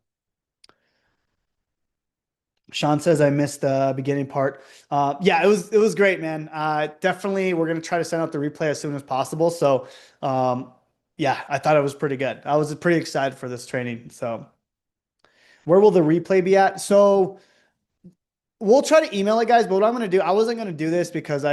Sean says I missed the beginning part. Yeah, it was great, man. Definitely, we're gonna try to send out the replay as soon as possible. So, yeah, I thought it was pretty good. I was pretty excited for this training. So, where will the replay be at? So we'll try to email it, guys. But what I'm going to do, I wasn't going to do this because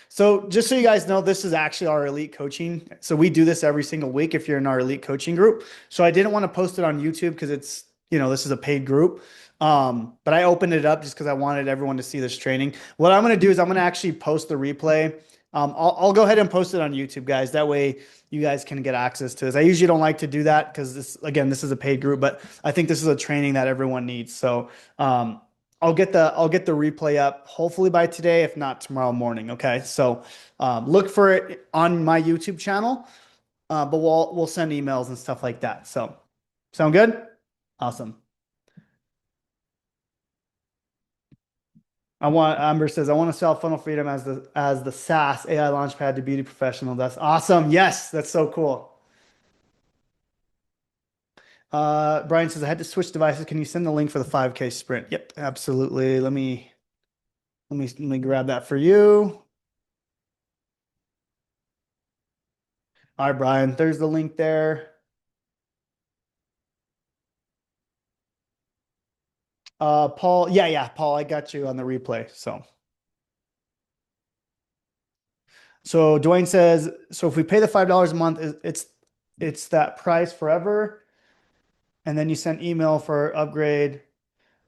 so just so you guys know, this is actually our elite coaching. So we do this every single week if you're in our elite coaching group. So I didn't want to post it on YouTube because this is a paid group. But I opened it up just because I wanted everyone to see this training. What I'm going to do is I'm going to actually post the replay. I'll go ahead and post it on YouTube, guys. That way you guys can get access to this. I usually don't like to do that because this is a paid group, but I think this is a training that everyone needs. So, I'll get the replay up hopefully by today, if not tomorrow morning. Okay, so look for it on my YouTube channel, but we'll send emails and stuff like that. So sound good? Awesome. Amber says I want to sell Funnel Freedom as the SaaS AI Launchpad to beauty professional. That's awesome. Yes, that's so cool. Brian says I had to switch devices. Can you send the link for the 5K sprint? Yep, absolutely. Let me grab that for you. All right, Brian, there's the link there. Paul, yeah, Paul, I got you on the replay. So, So Dwayne says, so if we pay the $5 a month, it's that price forever. And then you send email for upgrade.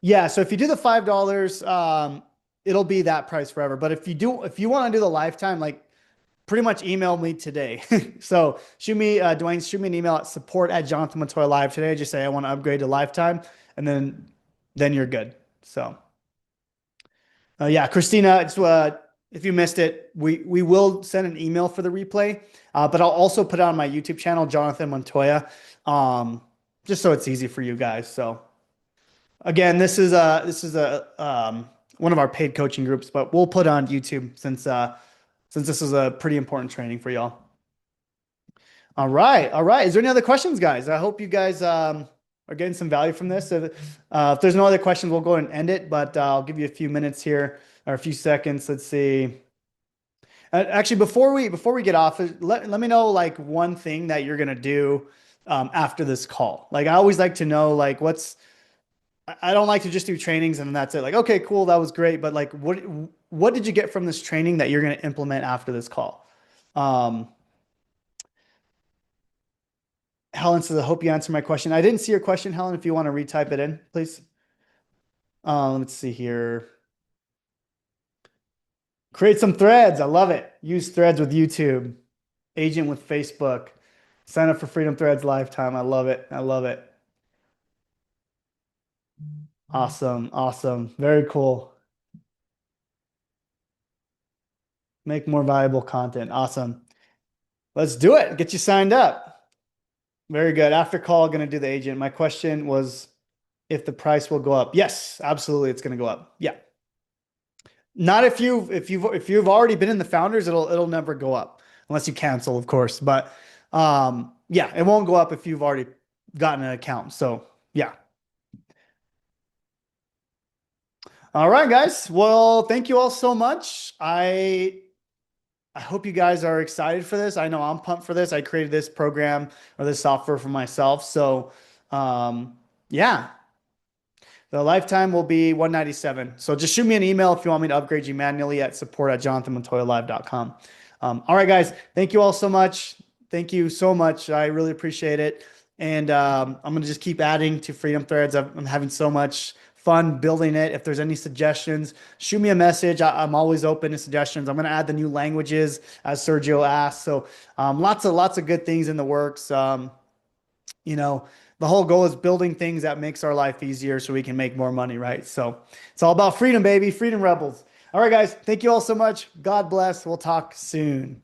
Yeah. So if you do the $5, it'll be that price forever. But if you want to do the lifetime, like pretty much email me today. So Dwayne, shoot me an email at support@JonathanMontoya Live today. Just say, I want to upgrade to lifetime. And then you're good. So, yeah, Christina, if you missed it, we will send an email for the replay, but I'll also put it on my YouTube channel, Jonathan Montoya, just so it's easy for you guys. So again, this is one of our paid coaching groups, but we'll put it on YouTube since this is a pretty important training for y'all. All right. Is there any other questions, guys? I hope you guys are getting some value from this. If there's no other questions, we'll go ahead and end it, but I'll give you a few minutes here or a few seconds. Let's see. Actually, before we get off, let me know like one thing that you're gonna do after this call. Like I always like to know like I don't like to just do trainings and that's it. Like, okay, cool, that was great, but like what did you get from this training that you're gonna implement after this call? Helen says, I hope you answered my question. I didn't see your question, Helen. If you want to retype it in, please. Let's see here. Create some threads. I love it. Use threads with YouTube. Agent with Facebook. Sign up for Freedom Threads Lifetime. I love it. Awesome. Very cool. Make more valuable content. Awesome. Let's do it. Get you signed up. Very good. After call, going to do the agent. My question was if the price will go up. Yes, absolutely. It's going to go up. Yeah. Not if you've already been in the founders, it'll never go up unless you cancel, of course. But yeah, it won't go up if you've already gotten an account. So yeah. All right, guys. Well, thank you all so much. I hope you guys are excited for this. I know I'm pumped for this. I created this program or this software for myself. So yeah. The lifetime will be $197. So just shoot me an email if you want me to upgrade you manually at support@JonathanMontoyaLive.com. All right, guys. Thank you all so much. Thank you so much. I really appreciate it. And I'm going to just keep adding to Freedom Threads. I'm having so much fun building it. If there's any suggestions, shoot me a message. I'm always open to suggestions. I'm going to add the new languages as Sergio asked. So lots of good things in the works. The whole goal is building things that makes our life easier so we can make more money, right? So it's all about freedom, baby. Freedom rebels. All right, guys. Thank you all so much. God bless. We'll talk soon.